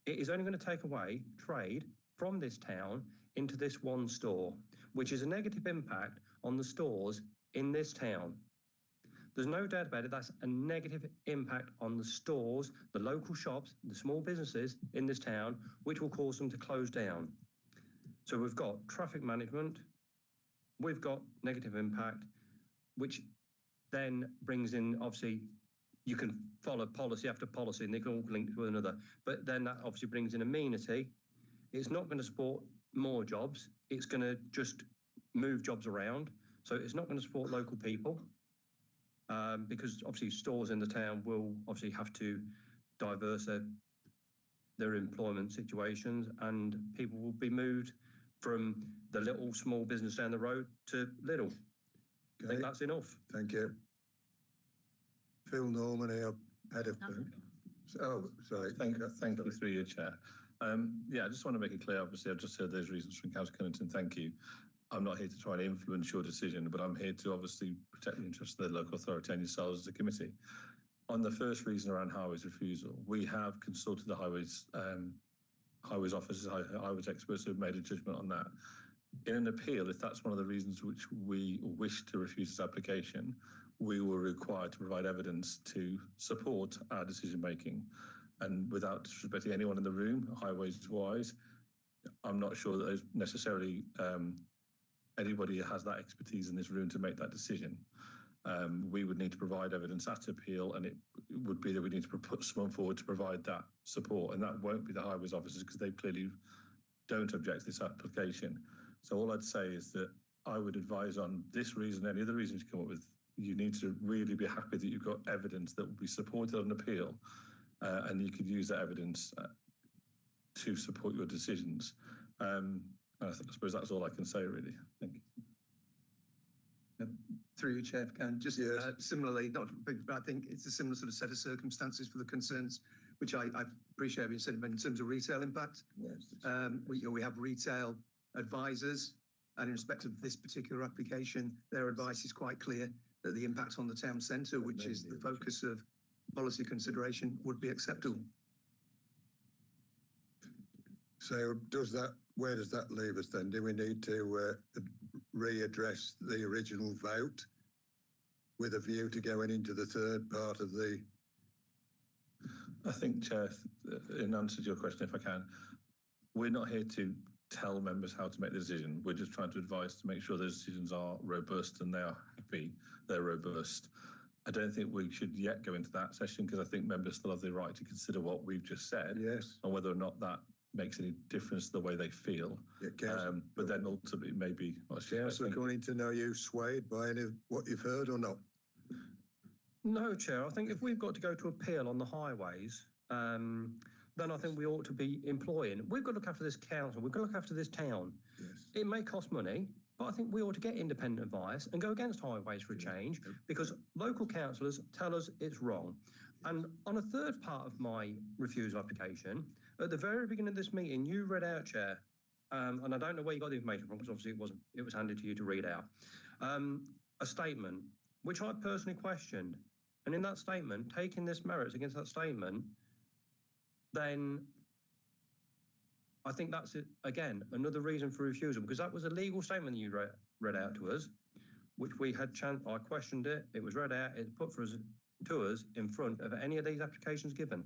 It is only going to take away trade from this town into this one store, which is a negative impact on the stores in this town. There's no doubt about it, that's a negative impact on the stores, the local shops, the small businesses in this town, which will cause them to close down. So we've got traffic management, we've got negative impact, which then brings in, obviously, you can follow policy after policy and they can all link to one another, but then that obviously brings in amenity. It's not going to support more jobs, it's going to just move jobs around. So it's not going to support local people because obviously stores in the town will obviously have to diverse their employment situations, and people will be moved from the little small business down the road to Lidl. Okay. I think that's enough. Thank you. Phil Norman here, head of... Oh, sorry. Thank you through your chair. Yeah, I just want to make it clear, obviously, I've just heard those reasons from Councillor Cunnington. Thank you. I'm not here to try and influence your decision, but I'm here to obviously protect the interests of the local authority and yourselves as a committee. On the first reason around highways refusal, we have consulted the highways officers, highways experts who have made a judgment on that. In an appeal, if that's one of the reasons which we wish to refuse this application, we were required to provide evidence to support our decision making. And without disrespecting anyone in the room, highways-wise, I'm not sure that there's necessarily anybody has that expertise in this room to make that decision. We would need to provide evidence at appeal, and it would be that we need to put someone forward to provide that support, and that won't be the highways officers because they clearly don't object to this application. So all I'd say is that I would advise on this reason, any other reasons you come up with, you need to really be happy that you've got evidence that will be supported on appeal, and you could use that evidence to support your decisions. I suppose that's all I can say, really. Thank you. Through you, Chair, if I can, just similarly, not big, but I think it's a similar sort of set of circumstances for the concerns, which I appreciate being said in terms of retail impact. Yes. We have retail advisors, and in respect of this particular application, their advice is quite clear that the impact on the town centre, which is the focus of policy consideration, would be acceptable. So where does that leave us then? Do we need to readdress the original vote with a view to going into the third part of the... I think, Chair, in answer to your question, if I can, we're not here to tell members how to make the decision. We're just trying to advise to make sure those decisions are robust and they are happy they're robust. I don't think we should yet go into that session because I think members still have the right to consider what we've just said. Yes. And whether or not that makes any difference to the way they feel. Yeah, but then ultimately maybe... Councillor Cunnington, are you swayed by any of what you've heard or not? No, Chair. I think if we've got to go to appeal on the highways, then I think we ought to be employing. We've got to look after this council. We've got to look after this town. Yes. It may cost money, but I think we ought to get independent advice and go against highways for a change because local councillors tell us it's wrong. And on a third part of my refusal application, at the very beginning of this meeting, you read out, Chair, and I don't know where you got the information from because obviously it was handed to you to read out, a statement which I personally questioned. And in that statement, taking this merits against that statement, then I think that's it, again, another reason for refusal, because that was a legal statement that you read out to us, which we had I questioned it, it was read out, it's put to us in front of any of these applications given.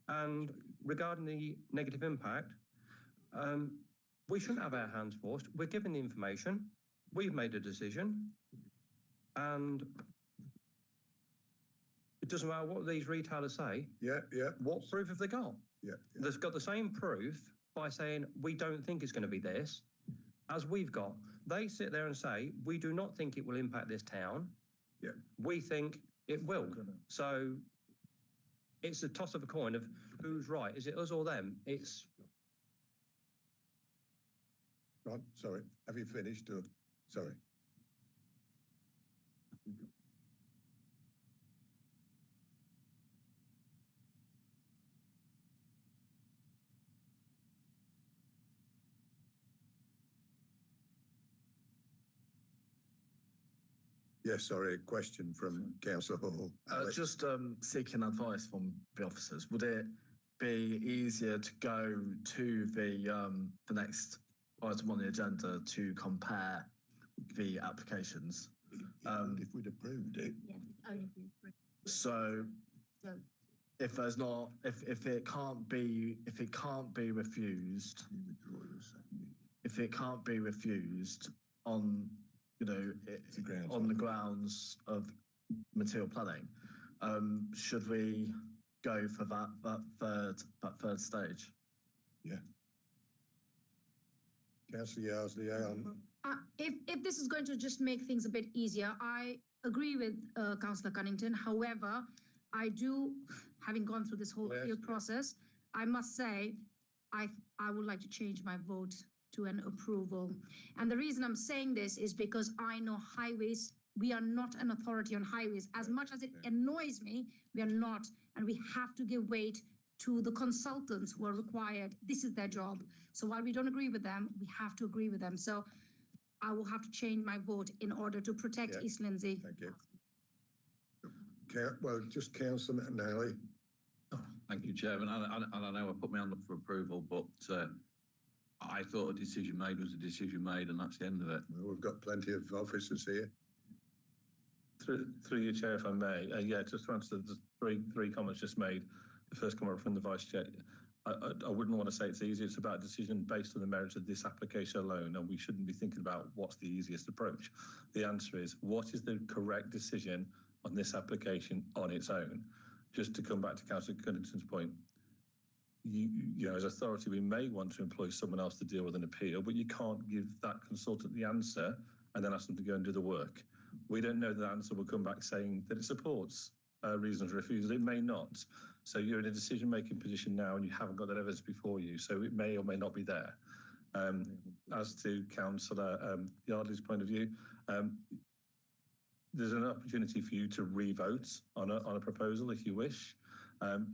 And regarding the negative impact, we shouldn't have our hands forced. We're given the information, we've made a decision, and it doesn't matter what these retailers say. Yeah. What proof have they got? Yeah. They've got the same proof by saying, we don't think it's going to be this, as we've got. They sit there and say, we do not think it will impact this town. Yeah. We think it will. So it's a toss of a coin of who's right. Is it us or them? It's... Right, sorry. Have you finished? Or... Sorry. Yes, sorry, a question from Councillor Hall. Just seeking advice from the officers. Would it be easier to go to the next item on the agenda to compare the applications? If we'd approved it. Yeah, only if we approved. So if there's not, if it can't be refused, if it can't be refused on, you know, on the grounds of material planning, should we go for that third stage? Yeah. Councillor Yardley. If this is going to just make things a bit easier, I agree with Councillor Cunnington. However, I do, having gone through this whole appeal process, I must say I would like to change my vote to an approval. And the reason I'm saying this is because I know highways, we are not an authority on highways. As much as it annoys me, we are not, and we have to give weight to the consultants who are required. This is their job. So while we don't agree with them, we have to agree with them. So I will have to change my vote in order to protect East Lindsey. Thank you. Well, just Councillor McNally. Thank you, Chairman. And I know I put my hand up for approval, but I thought a decision made was a decision made, and that's the end of it. Well, we've got plenty of officers here. Through your Chair, if I may, just to answer the three comments just made. The first comment from the Vice Chair. I wouldn't want to say it's easy. It's about a decision based on the merits of this application alone, and we shouldn't be thinking about what's the easiest approach. The answer is, what is the correct decision on this application on its own? Just to come back to Councillor Cunnington's point, you know, as authority, we may want to employ someone else to deal with an appeal, but you can't give that consultant the answer and then ask them to go and do the work. We don't know the answer will come back saying that it supports reasons for refusal. It may not. So you're in a decision-making position now and you haven't got that evidence before you. So it may or may not be there. As to Councillor Yardley's point of view, there's an opportunity for you to re-vote on a proposal if you wish.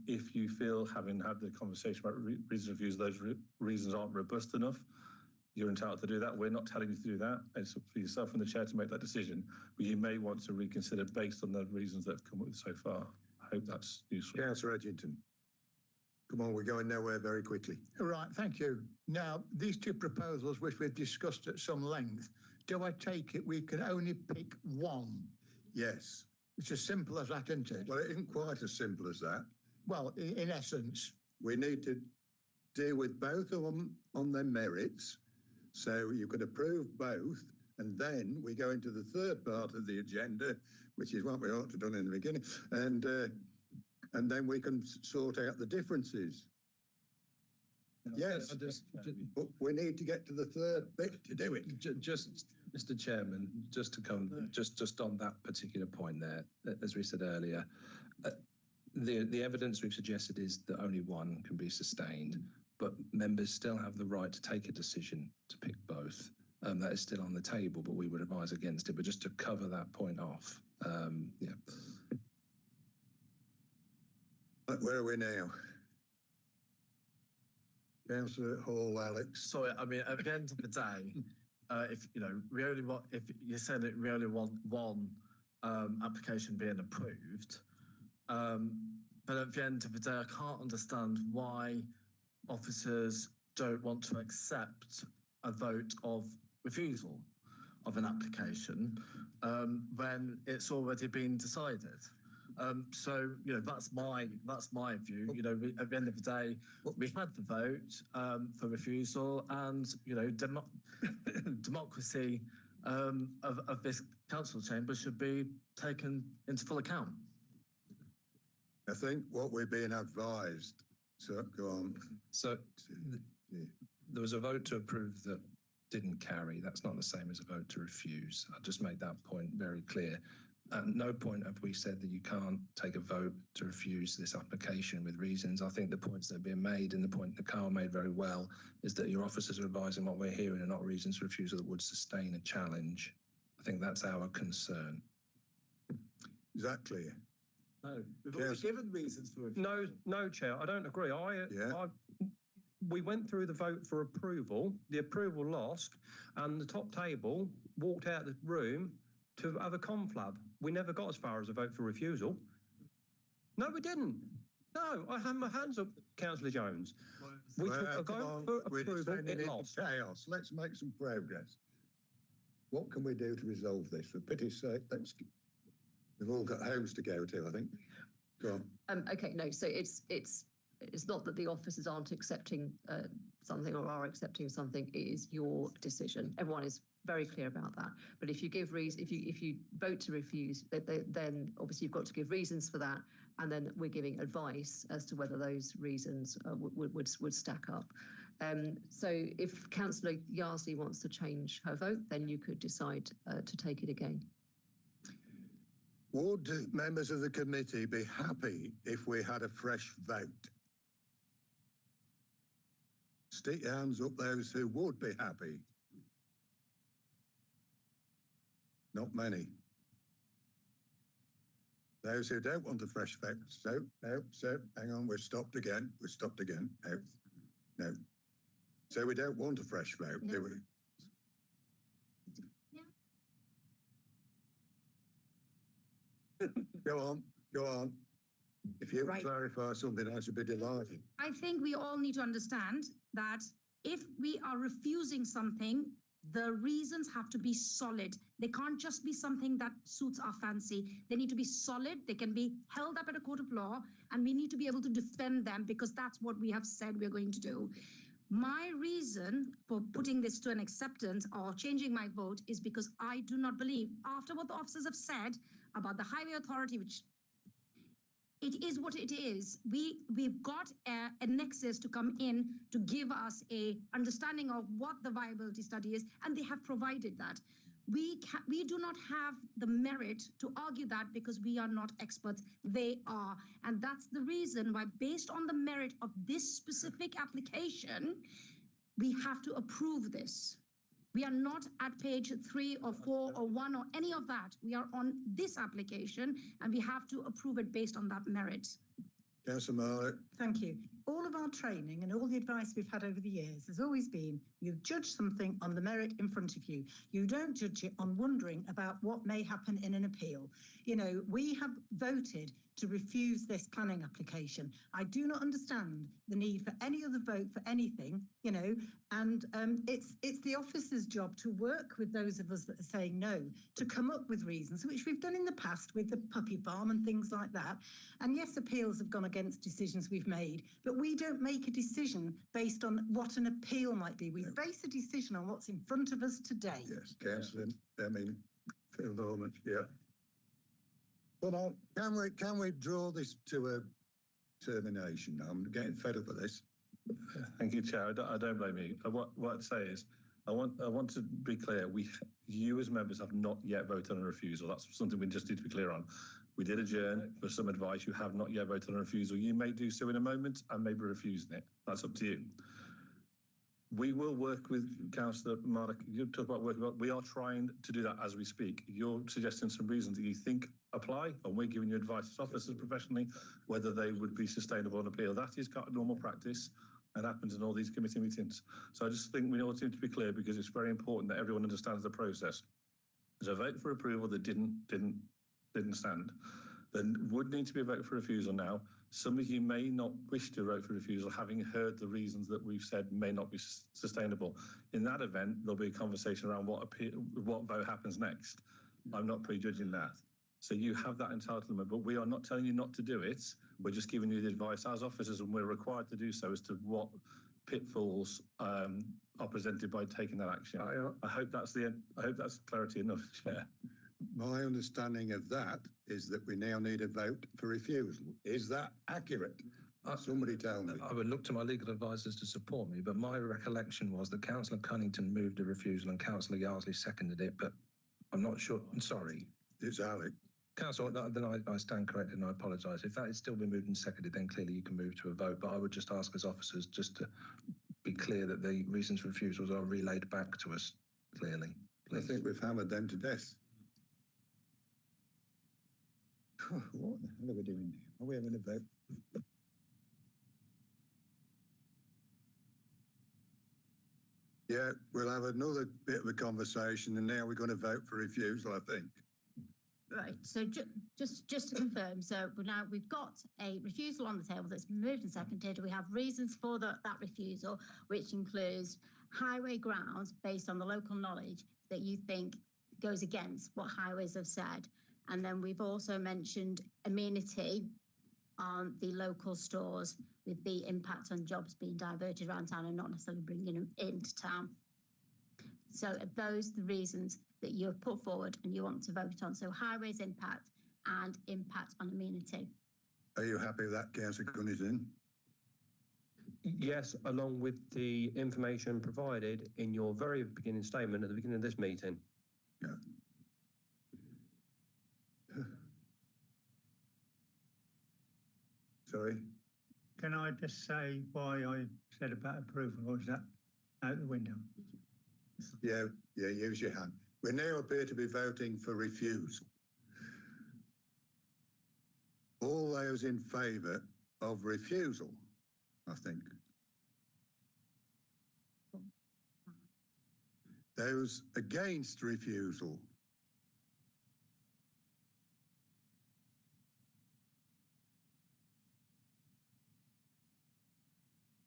If you feel, having had the conversation about reasons of refusal, those reasons aren't robust enough, you're entitled to do that. We're not telling you to do that. It's up for yourself and the Chair to make that decision. But you may want to reconsider based on the reasons that have come up with so far. I hope that's useful. Councillor Edgington. Come on, we're going nowhere very quickly. Right, thank you. Now, these two proposals, which we've discussed at some length, do I take it we can only pick one? Yes. It's as simple as that, isn't it? Well, it isn't quite as simple as that. Well, in essence. We need to deal with both of them on their merits. So you could approve both, and then we go into the third part of the agenda, which is what we ought to have done in the beginning, and then we can sort out the differences. Yes, but we need to get to the third bit to do it. Just, Mr. Chairman, just to come, just on that particular point there, as we said earlier, the evidence we've suggested is that only one can be sustained, but members still have the right to take a decision to pick both. That is still on the table, but we would advise against it. But just to cover that point off, yeah. Where are we now? Councillor Hall, Alex. Sorry, I mean, at the end of the day, if you know, we only want, if you said that we only want one application being approved, but at the end of the day, I can't understand why officers don't want to accept a vote of refusal of an application when it's already been decided. So you know, that's my view. You know, at the end of the day, we had the vote for refusal, and you know, democracy of this council chamber should be taken into full account. I think what we're being advised. So go on. So there was a vote to approve that didn't carry. That's not the same as a vote to refuse. I just made that point very clear. At no point have we said that you can't take a vote to refuse this application with reasons. I think the points that are being made, and the point that Carl made very well, is that your officers are advising what we're hearing and not reasons for refusal that would sustain a challenge. I think that's our concern. Is that clear? No, we've already given reasons for refusal. No, Chair, I don't agree. We went through the vote for approval. The approval lost, and the top table walked out of the room to have a conflab. We never got as far as a vote for refusal. No, we didn't. No, I have my hands up, Councillor Jones. We took a vote for approval, it lost. Chaos. Let's make some progress. What can we do to resolve this? For pity's sake, we've all got homes to go to, I think. Go on. Okay, no, so it's not that the officers aren't accepting something or are accepting something. It is your decision. Everyone is very clear about that. But if you give reason, if you vote to refuse, then obviously you've got to give reasons for that, and then we're giving advice as to whether those reasons would stack up. So if Councillor Yardley wants to change her vote, then you could decide to take it again. Would members of the committee be happy if we had a fresh vote? Stick your hands up, those who would be happy. Not many. Those who don't want a fresh vote. So hang on, we're stopped again. No. So we don't want a fresh vote, do we? Go on. If you clarify something, I should be delighted. I think we all need to understand that if we are refusing something, the reasons have to be solid. They can't just be something that suits our fancy. They need to be solid. They can be held up at a court of law, and we need to be able to defend them, because that's what we have said we're going to do. My reason for putting this to an acceptance or changing my vote is because I do not believe, after what the officers have said about the Highway Authority, which it is what it is, we've got a nexus to come in to give us a understanding of what the viability study is, and they have provided that. We do not have the merit to argue that, because we are not experts. They are. And that's the reason why, based on the merit of this specific application, we have to approve this. We are not at page 3 or 4 or 1 or any of that. We are on this application, and we have to approve it based on that merit. Councillor Marlow. Thank you. All of our training and all the advice we've had over the years has always been, You judge something on the merit in front of you. You don't judge it on wondering about what may happen in an appeal. You know, we have voted to refuse this planning application. I do not understand the need for any other vote for anything, you know, and it's the officer's job to work with those of us that are saying no, to come up with reasons, which we've done in the past with the puppy farm and things like that. And yes, appeals have gone against decisions we've made, but we don't make a decision based on what an appeal might be. We base a decision on what's in front of us today. Yes, Councillor, Phil Norman, yeah. Well, can we draw this to a termination? I'm getting fed up with this. Thank you, Chair. I don't blame you. What I'd say is, I want to be clear. You as members have not yet voted on a refusal. That's something we just need to be clear on. We did adjourn for some advice. You have not yet voted on a refusal. You may do so in a moment and maybe refusing it. That's up to you. We will work with Councillor Mark. You talk about working. We are trying to do that as we speak. You're suggesting some reasons that you think apply, and we're giving you advice as officers professionally, whether they would be sustainable on appeal. That is kind of normal practice and happens in all these committee meetings. So I just think we all seem to be clear, because it's very important that everyone understands the process. There's a vote for approval that didn't stand. Then would need to be a vote for refusal now. Some of you may not wish to vote for refusal, having heard the reasons that we've said may not be sustainable. In that event, there'll be a conversation around what vote happens next. I'm not prejudging that. So you have that entitlement, but we are not telling you not to do it. We're just giving you the advice as officers, and we're required to do so, as to what pitfalls are presented by taking that action. I hope that's clarity enough, Chair. My understanding of that is that we now need a vote for refusal. Is that accurate? Somebody tell me. I would look to my legal advisors to support me, but my recollection was that Councillor Cunnington moved a refusal and Councillor Yardley seconded it, but I'm not sure. I'm sorry. It's Alec. Councillor, then I stand corrected and I apologise. If that is still been moved and seconded, then clearly you can move to a vote, but I would just ask as officers just to be clear that the reasons for refusals are relayed back to us clearly. Please. I think we've hammered them to death. What the hell are we doing now? Are we having a vote? Yeah, we'll have another bit of a conversation, and now we're going to vote for refusal, I think. Right, so just to confirm, so now we've got a refusal on the table that's been moved and seconded. We have reasons for that refusal, which includes highway grounds based on the local knowledge that you think goes against what highways have said. And then we've also mentioned amenity on the local stores, with the impact on jobs being diverted around town and not necessarily bringing them into town. So are those the reasons that you've put forward and you want to vote on? So highways impact and impact on amenity. Are you happy with that, Councillor Cunnington? Yes, along with the information provided in your very beginning statement at the beginning of this meeting. Yeah. Sorry? Can I just say why I said about approval, or is that out the window? Yeah, use your hand. We now appear to be voting for refusal. All those in favour of refusal, I think. Those against refusal.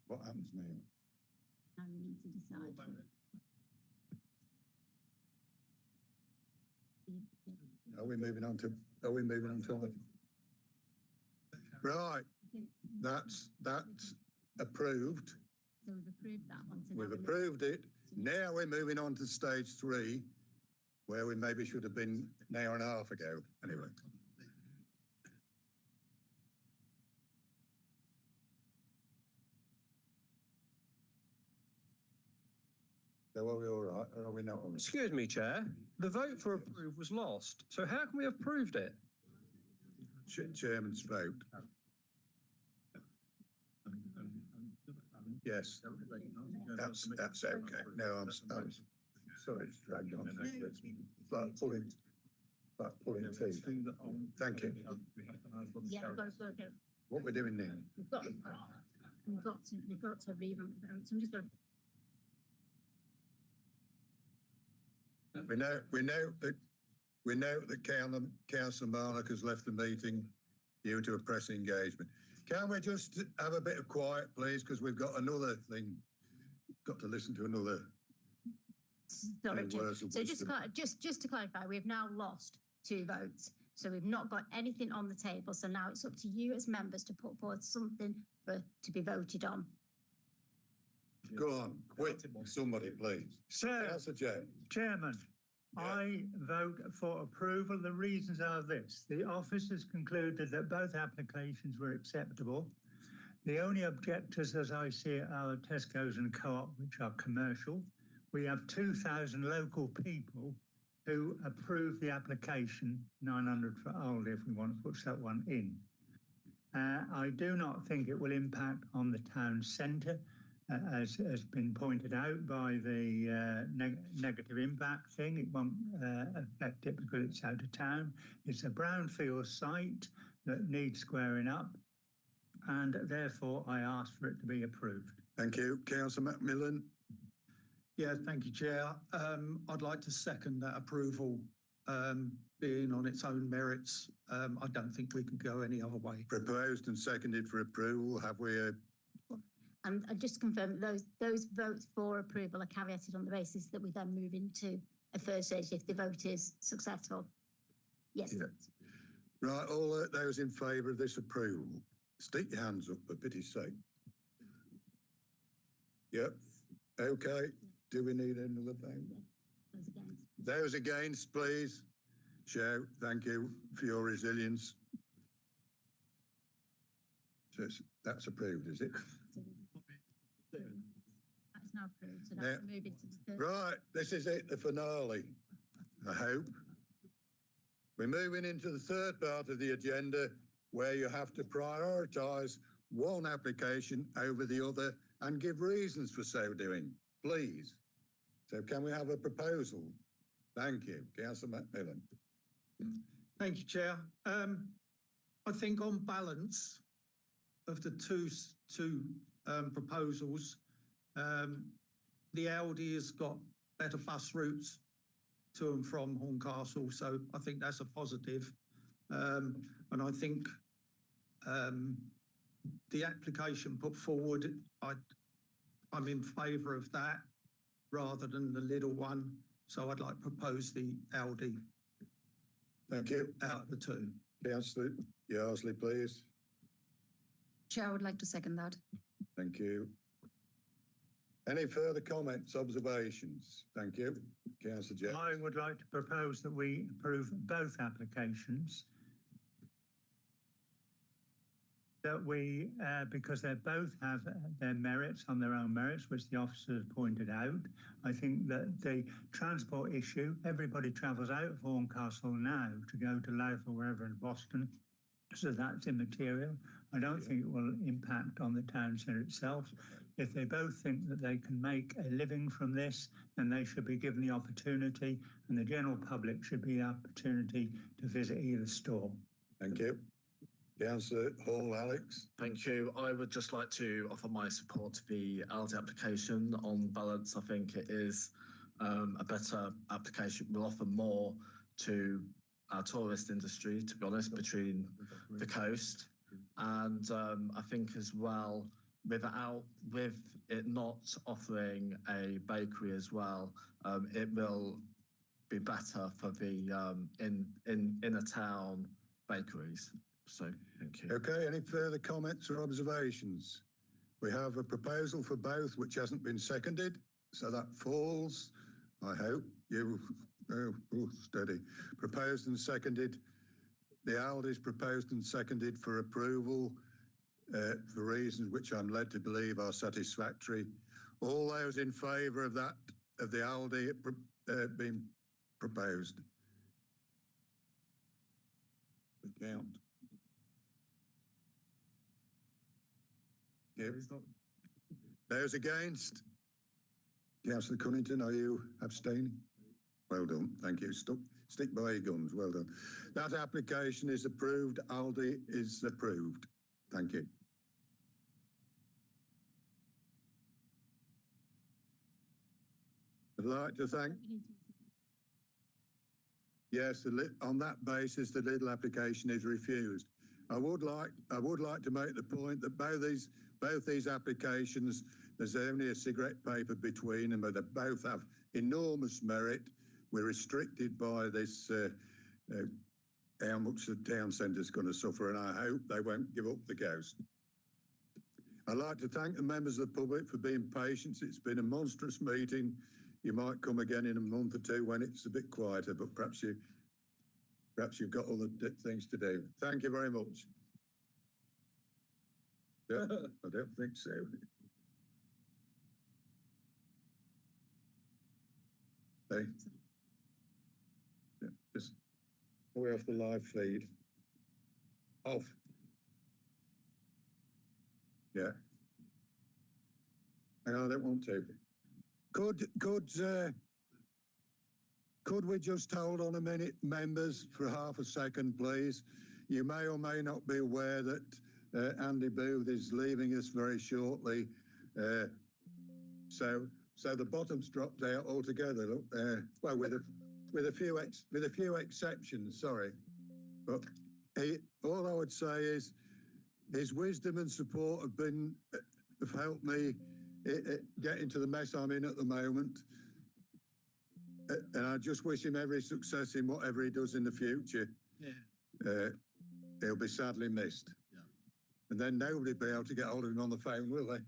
What happens now? Now you need to decide. Are we moving on to? Right. That's approved. So we've approved that one. So We've approved it. Now we're moving on to stage 3, where we maybe should have been an hour and a half ago. Anyway. So are we all right, or are we not all right? Excuse me, Chair. The vote for approve was lost. So how can we have proved it? Chairman's vote. Yes, that's okay. No, I'm sorry, it's dragged on. It's like pulling teeth. Thank you. Yeah, we've got to go. What we're doing now? We've got to revamp. So I'm just going to. We know that Councillor Marnock has left the meeting due to a press engagement. Can we just have a bit of quiet, please? Because we've got another thing, got to listen to another. Sorry, Chair. So just to clarify, we've now lost 2 votes. So we've not got anything on the table. So now it's up to you as members to put forward something to be voted on. Go on, quick, somebody, please. Sir, Councillor James. Chairman, I vote for approval. The reasons are this. The officers concluded that both applications were acceptable. The only objectors, as I see it, are Tesco's and Co-op, which are commercial. We have 2,000 local people who approve the application, 900 for Aldi if we want to push that one in. I do not think it will impact on the town centre, as has been pointed out by the negative impact thing. It won't affect it because it's out of town. It's a brownfield site that needs squaring up, and therefore I ask for it to be approved. Thank you. Councillor Macmillan. Yeah, thank you, Chair. I'd like to second that approval, being on its own merits. I don't think we can go any other way. Proposed and seconded for approval. Have we And just to confirm, those votes for approval are caveated on the basis that we then move into a first stage if the vote is successful. Yes. Yeah. Right, all those in favour of this approval, stick your hands up for pity's sake. Yep. Okay. Do we need another vote? Those against, please. Show. Thank you for your resilience. So that's approved, is it? That's now approved. So that's move into the third. Right, this is it, the finale, I hope. We're moving into the third part of the agenda where you have to prioritise one application over the other and give reasons for so doing, please. So can we have a proposal? Thank you. Councillor Macmillan. Thank you, Chair. I think on balance of the two proposals, the Aldi has got better bus routes to and from Horncastle, so I think that's a positive. And I think the application put forward, I'm in favour of that rather than the little one. So I'd like to propose the Aldi. Thank you. Out of the two. Councillor Yardley, please. Chair, I would like to second that. Thank you. Any further comments, observations? Thank you. Councillor James. I would like to propose that we approve both applications. That we, because they both have their merits on their own merits, which the officers pointed out. I think that the transport issue, everybody travels out of Horncastle now to go to Louth or wherever in Boston, so that's immaterial. I don't think it will impact on the town centre itself. If they both think that they can make a living from this, then they should be given the opportunity, and the general public should be the opportunity to visit either store. Thank you. Councillor Hall, Alex. Thank you. I would just like to offer my support to the Aldi application. On balance, I think it is a better application. Will offer more to our tourist industry, to be honest, between the coast. And I think as well, with it not offering a bakery as well, it will be better for the inner town bakeries. So thank you. Okay, any further comments or observations? We have a proposal for both which hasn't been seconded, so that falls. I hope you steady. Proposed and seconded. The Aldi's proposed and seconded for approval for reasons which I'm led to believe are satisfactory. All those in favour of that, of the Aldi being proposed? We count. Yep. Those against? Councillor Cunnington, are you abstaining? Well done, thank you. Stick by your guns, well done. That application is approved. Aldi is approved. Thank you. I'd like to thank Yes, on that basis, the Lidl application is refused. I would like to make the point that both these applications, there's only a cigarette paper between them, but they both have enormous merit. We're restricted by this, how much the town centre is going to suffer, and I hope they won't give up the ghost. I'd like to thank the members of the public for being patient. It's been a monstrous meeting. You might come again in a month or two when it's a bit quieter, but perhaps you've got other things to do. Thank you very much. Yeah, I don't think so. Hey. Yeah, just way off the live feed. Off. Yeah. Hang on, I don't want to. Could we just hold on a minute, members, for half a second, please? You may or may not be aware that Andy Booth is leaving us very shortly. So the bottom's dropped out altogether. Look, well, with a few exceptions. Sorry, but all I would say is his wisdom and support have helped me get into the mess I'm in at the moment. And I just wish him every success in whatever he does in the future. Yeah. He'll be sadly missed. Yeah. And then nobody will be able to get hold of him on the phone, will they?